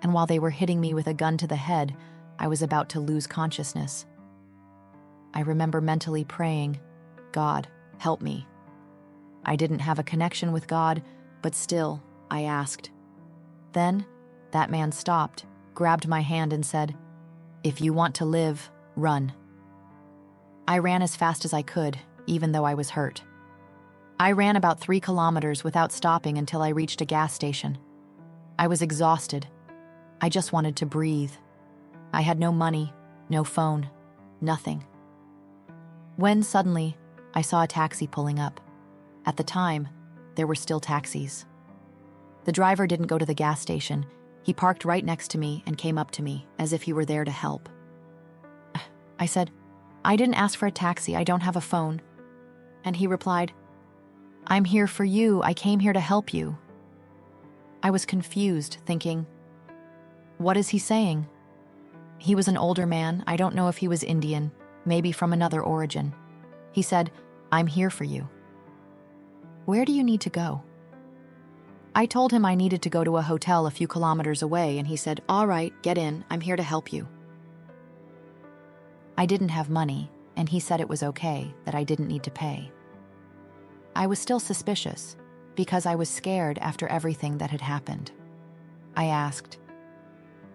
and while they were hitting me with a gun to the head, I was about to lose consciousness. I remember mentally praying, "God, help me." I didn't have a connection with God, but still, I asked. Then, that man stopped, grabbed my hand and said, "If you want to live, run." I ran as fast as I could, even though I was hurt. I ran about 3 kilometers without stopping until I reached a gas station. I was exhausted. I just wanted to breathe. I had no money, no phone, nothing. When suddenly, I saw a taxi pulling up. At the time, there were still taxis. The driver didn't go to the gas station. He parked right next to me and came up to me, as if he were there to help. I said, "I didn't ask for a taxi, I don't have a phone." And he replied, "I'm here for you, I came here to help you." I was confused, thinking, what is he saying? He was an older man, I don't know if he was Indian, maybe from another origin. He said, "I'm here for you." "Where do you need to go?" I told him I needed to go to a hotel a few kilometers away, and he said, "All right, get in, I'm here to help you." I didn't have money, and he said it was okay, that I didn't need to pay. I was still suspicious because I was scared after everything that had happened. I asked,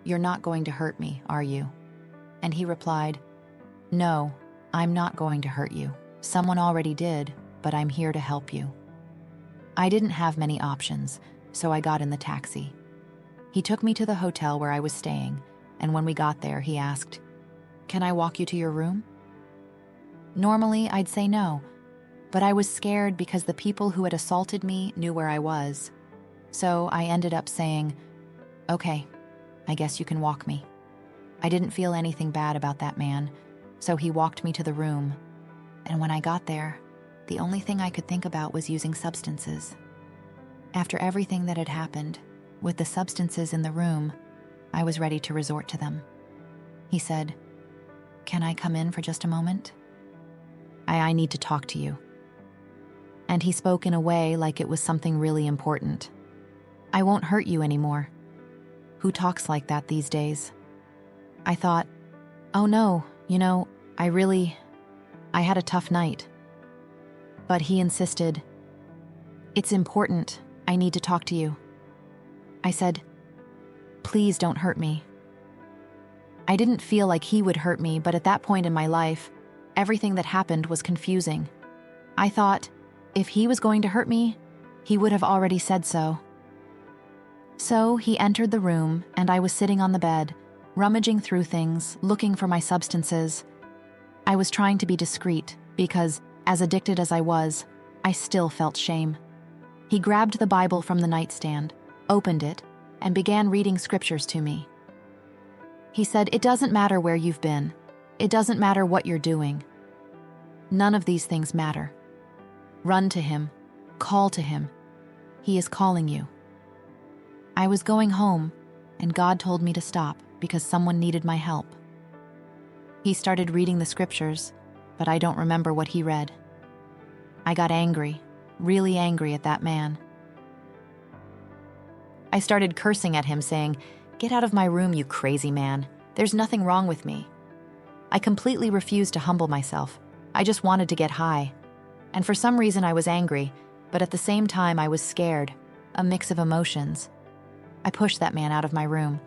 "You're not going to hurt me, are you?" And he replied, "No, I'm not going to hurt you. Someone already did, but I'm here to help you." I didn't have many options, so I got in the taxi. He took me to the hotel where I was staying, and when we got there, he asked, "Can I walk you to your room?" Normally, I'd say no, but I was scared because the people who had assaulted me knew where I was. So I ended up saying, "Okay, I guess you can walk me." I didn't feel anything bad about that man, so he walked me to the room. And when I got there, the only thing I could think about was using substances. After everything that had happened, with the substances in the room, I was ready to resort to them. He said, "Can I come in for just a moment? I need to talk to you." And he spoke in a way like it was something really important. "I won't hurt you anymore." Who talks like that these days? I thought, "Oh no, I had a tough night." But he insisted, "It's important. I need to talk to you." I said, "Please don't hurt me." I didn't feel like he would hurt me, but at that point in my life, everything that happened was confusing. I thought, if he was going to hurt me, he would have already said so. So he entered the room, and I was sitting on the bed, rummaging through things, looking for my substances. I was trying to be discreet because, as addicted as I was, I still felt shame. He grabbed the Bible from the nightstand, opened it, and began reading scriptures to me. He said, "It doesn't matter where you've been. It doesn't matter what you're doing. None of these things matter. Run to him. Call to him. He is calling you." I was going home, and God told me to stop because someone needed my help. He started reading the scriptures, but I don't remember what he read. I got angry, really angry at that man. I started cursing at him, saying, "Get out of my room, you crazy man. There's nothing wrong with me." I completely refused to humble myself. I just wanted to get high. And for some reason I was angry, but at the same time I was scared, a mix of emotions. I pushed that man out of my room.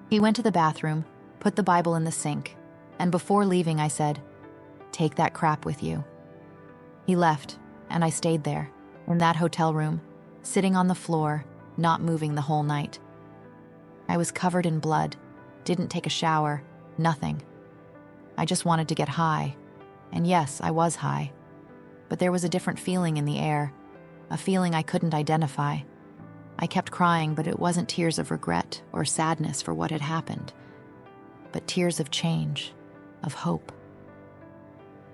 He went to the bathroom, put the Bible in the sink, and before leaving I said, "Take that crap with you." He left, and I stayed there, in that hotel room, sitting on the floor, not moving the whole night. I was covered in blood, didn't take a shower, nothing. I just wanted to get high, and yes, I was high. But there was a different feeling in the air, a feeling I couldn't identify. I kept crying, but it wasn't tears of regret or sadness for what had happened, but tears of change, of hope.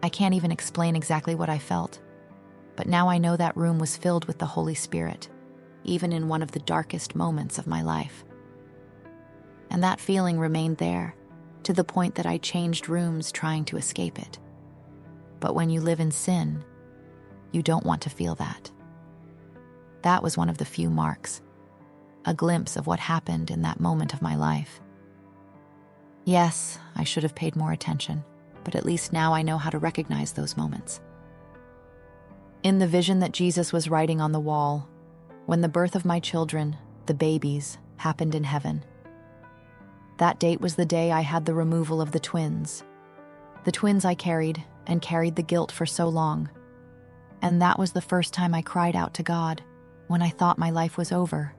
I can't even explain exactly what I felt, but now I know that room was filled with the Holy Spirit, even in one of the darkest moments of my life. And that feeling remained there, to the point that I changed rooms trying to escape it. But when you live in sin, you don't want to feel that. That was one of the few marks, a glimpse of what happened in that moment of my life. Yes, I should have paid more attention, but at least now I know how to recognize those moments. In the vision that Jesus was writing on the wall, when the birth of my children, the babies, happened in heaven. That date was the day I had the removal of the twins. The twins I carried, and carried the guilt for so long. And that was the first time I cried out to God, when I thought my life was over.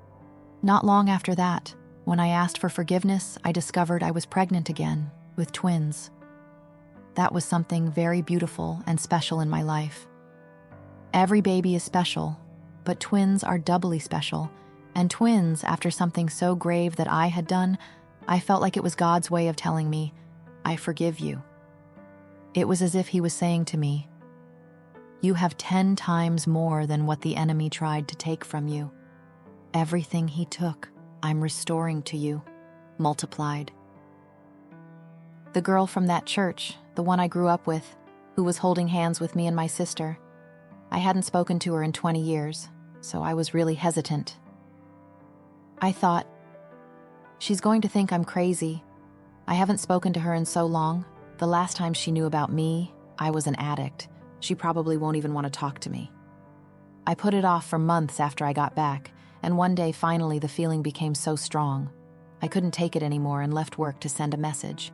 Not long after that, when I asked for forgiveness, I discovered I was pregnant again, with twins. That was something very beautiful and special in my life. Every baby is special, but twins are doubly special, and twins, after something so grave that I had done, I felt like it was God's way of telling me, "I forgive you." It was as if he was saying to me, "You have 10 times more than what the enemy tried to take from you. Everything he took, I'm restoring to you, multiplied." The girl from that church, the one I grew up with, who was holding hands with me and my sister, I hadn't spoken to her in 20 years, so I was really hesitant. I thought, she's going to think I'm crazy. I haven't spoken to her in so long. The last time she knew about me, I was an addict. She probably won't even want to talk to me. I put it off for months after I got back, and one day finally the feeling became so strong. I couldn't take it anymore and left work to send a message.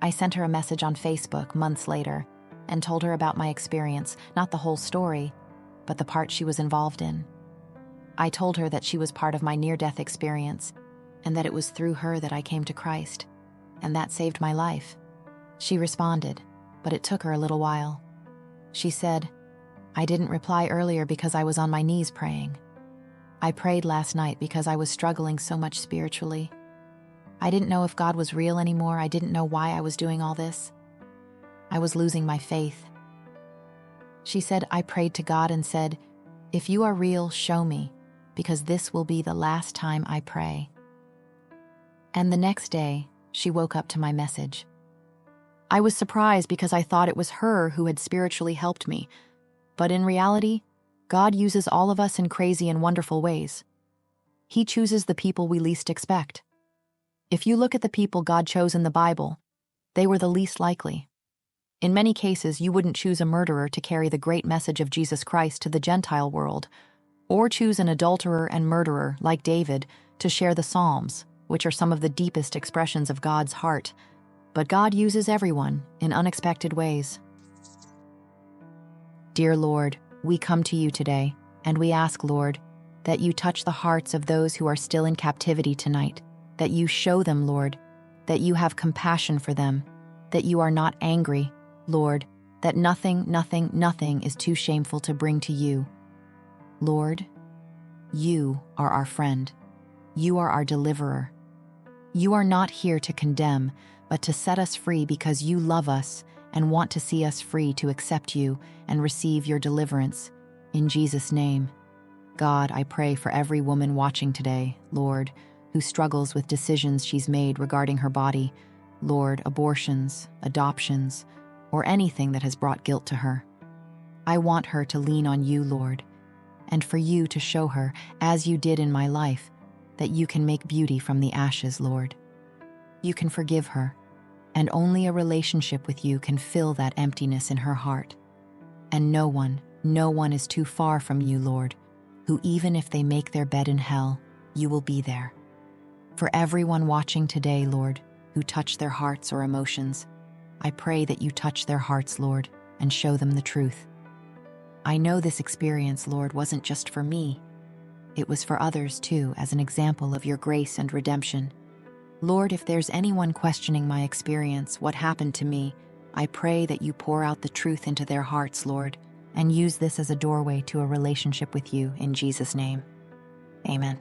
I sent her a message on Facebook months later and told her about my experience, not the whole story, but the part she was involved in. I told her that she was part of my near-death experience and that it was through her that I came to Christ, and that saved my life. She responded, but it took her a little while. She said, "I didn't reply earlier because I was on my knees praying. I prayed last night because I was struggling so much spiritually. I didn't know if God was real anymore. I didn't know why I was doing all this. I was losing my faith." She said, "I prayed to God and said, 'If you are real, show me, because this will be the last time I pray.'" And the next day, she woke up to my message. I was surprised because I thought it was her who had spiritually helped me. But in reality, God uses all of us in crazy and wonderful ways. He chooses the people we least expect. If you look at the people God chose in the Bible, they were the least likely. In many cases, you wouldn't choose a murderer to carry the great message of Jesus Christ to the Gentile world, or choose an adulterer and murderer like David to share the Psalms, which are some of the deepest expressions of God's heart. But God uses everyone in unexpected ways. Dear Lord, we come to you today, and we ask, Lord, that you touch the hearts of those who are still in captivity tonight, that you show them, Lord, that you have compassion for them, that you are not angry, Lord, that nothing is too shameful to bring to you. Lord, you are our friend. You are our deliverer. You are not here to condemn, but to set us free because you love us and want to see us free to accept you and receive your deliverance. In Jesus' name. God, I pray for every woman watching today, Lord, who struggles with decisions she's made regarding her body, Lord, abortions, adoptions, or anything that has brought guilt to her. I want her to lean on you, Lord, and for you to show her, as you did in my life, that you can make beauty from the ashes, Lord. You can forgive her, and only a relationship with you can fill that emptiness in her heart. And no one is too far from you, Lord, who even if they make their bed in hell, you will be there. For everyone watching today, Lord, who touch their hearts or emotions, I pray that you touch their hearts, Lord, and show them the truth. I know this experience, Lord, wasn't just for me. It was for others too, as an example of your grace and redemption. Lord, if there's anyone questioning my experience, what happened to me, I pray that you pour out the truth into their hearts, Lord, and use this as a doorway to a relationship with you in Jesus' name. Amen.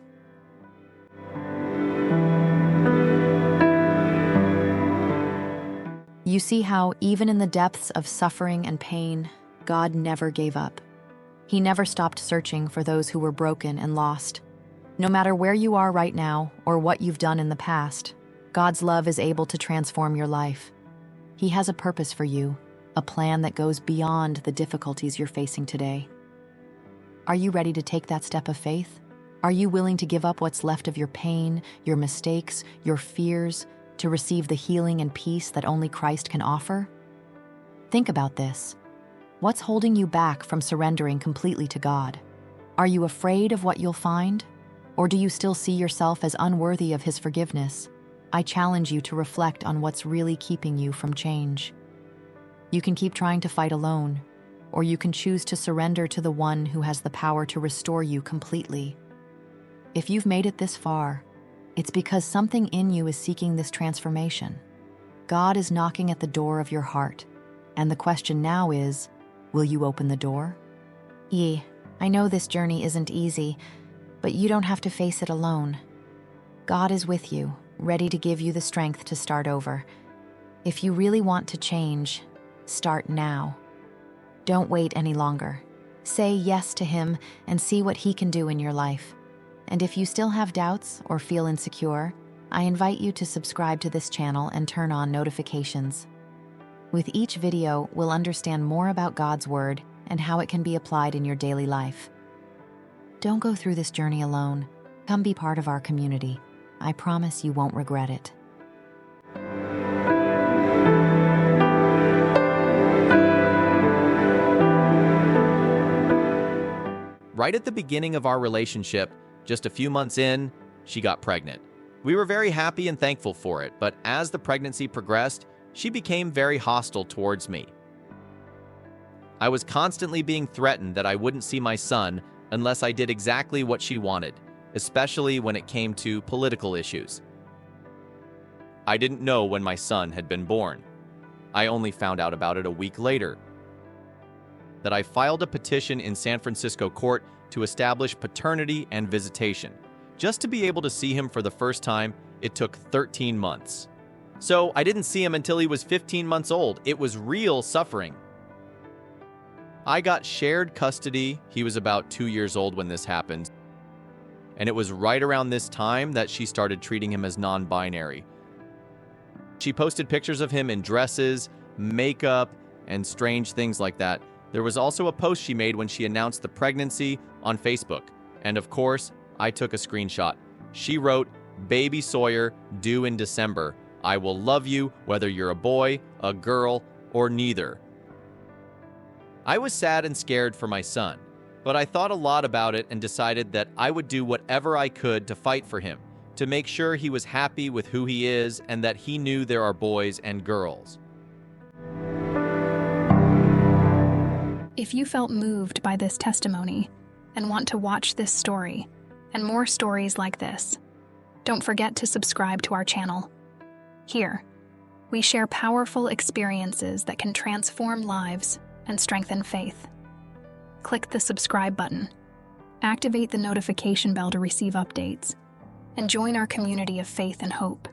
You see how, even in the depths of suffering and pain, God never gave up. He never stopped searching for those who were broken and lost. No matter where you are right now or what you've done in the past, God's love is able to transform your life. He has a purpose for you, a plan that goes beyond the difficulties you're facing today. Are you ready to take that step of faith? Are you willing to give up what's left of your pain, your mistakes, your fears, to receive the healing and peace that only Christ can offer? Think about this. What's holding you back from surrendering completely to God? Are you afraid of what you'll find? Or do you still see yourself as unworthy of His forgiveness? I challenge you to reflect on what's really keeping you from change. You can keep trying to fight alone, or you can choose to surrender to the one who has the power to restore you completely. If you've made it this far, it's because something in you is seeking this transformation. God is knocking at the door of your heart, and the question now is, will you open the door? I know this journey isn't easy, but you don't have to face it alone. God is with you, ready to give you the strength to start over. If you really want to change, start now. Don't wait any longer. Say yes to Him and see what He can do in your life. And if you still have doubts or feel insecure, I invite you to subscribe to this channel and turn on notifications. With each video, we'll understand more about God's Word and how it can be applied in your daily life. Don't go through this journey alone. Come be part of our community. I promise you won't regret it. right at the beginning of our relationship, just a few months in, she got pregnant. We were very happy and thankful for it, but as the pregnancy progressed, she became very hostile towards me. I was constantly being threatened that I wouldn't see my son unless I did exactly what she wanted, especially when it came to political issues. I didn't know when my son had been born. I only found out about it a week later. That I filed a petition in San Francisco court to establish paternity and visitation. Just to be able to see him for the first time, it took 13 months. So I didn't see him until he was 15 months old. It was real suffering. I got shared custody. He was about 2 years old when this happened. And it was right around this time that she started treating him as non-binary. She posted pictures of him in dresses, makeup, and strange things like that. There was also a post she made when she announced the pregnancy on Facebook. And of course, I took a screenshot. She wrote, "Baby Sawyer, due in December. I will love you whether you're a boy, a girl, or neither." I was sad and scared for my son, but I thought a lot about it and decided that I would do whatever I could to fight for him, to make sure he was happy with who he is and that he knew there are boys and girls. If you felt moved by this testimony and want to watch this story and more stories like this, don't forget to subscribe to our channel. Here, we share powerful experiences that can transform lives and strengthen faith. Click the subscribe button, activate the notification bell to receive updates, and join our community of faith and hope.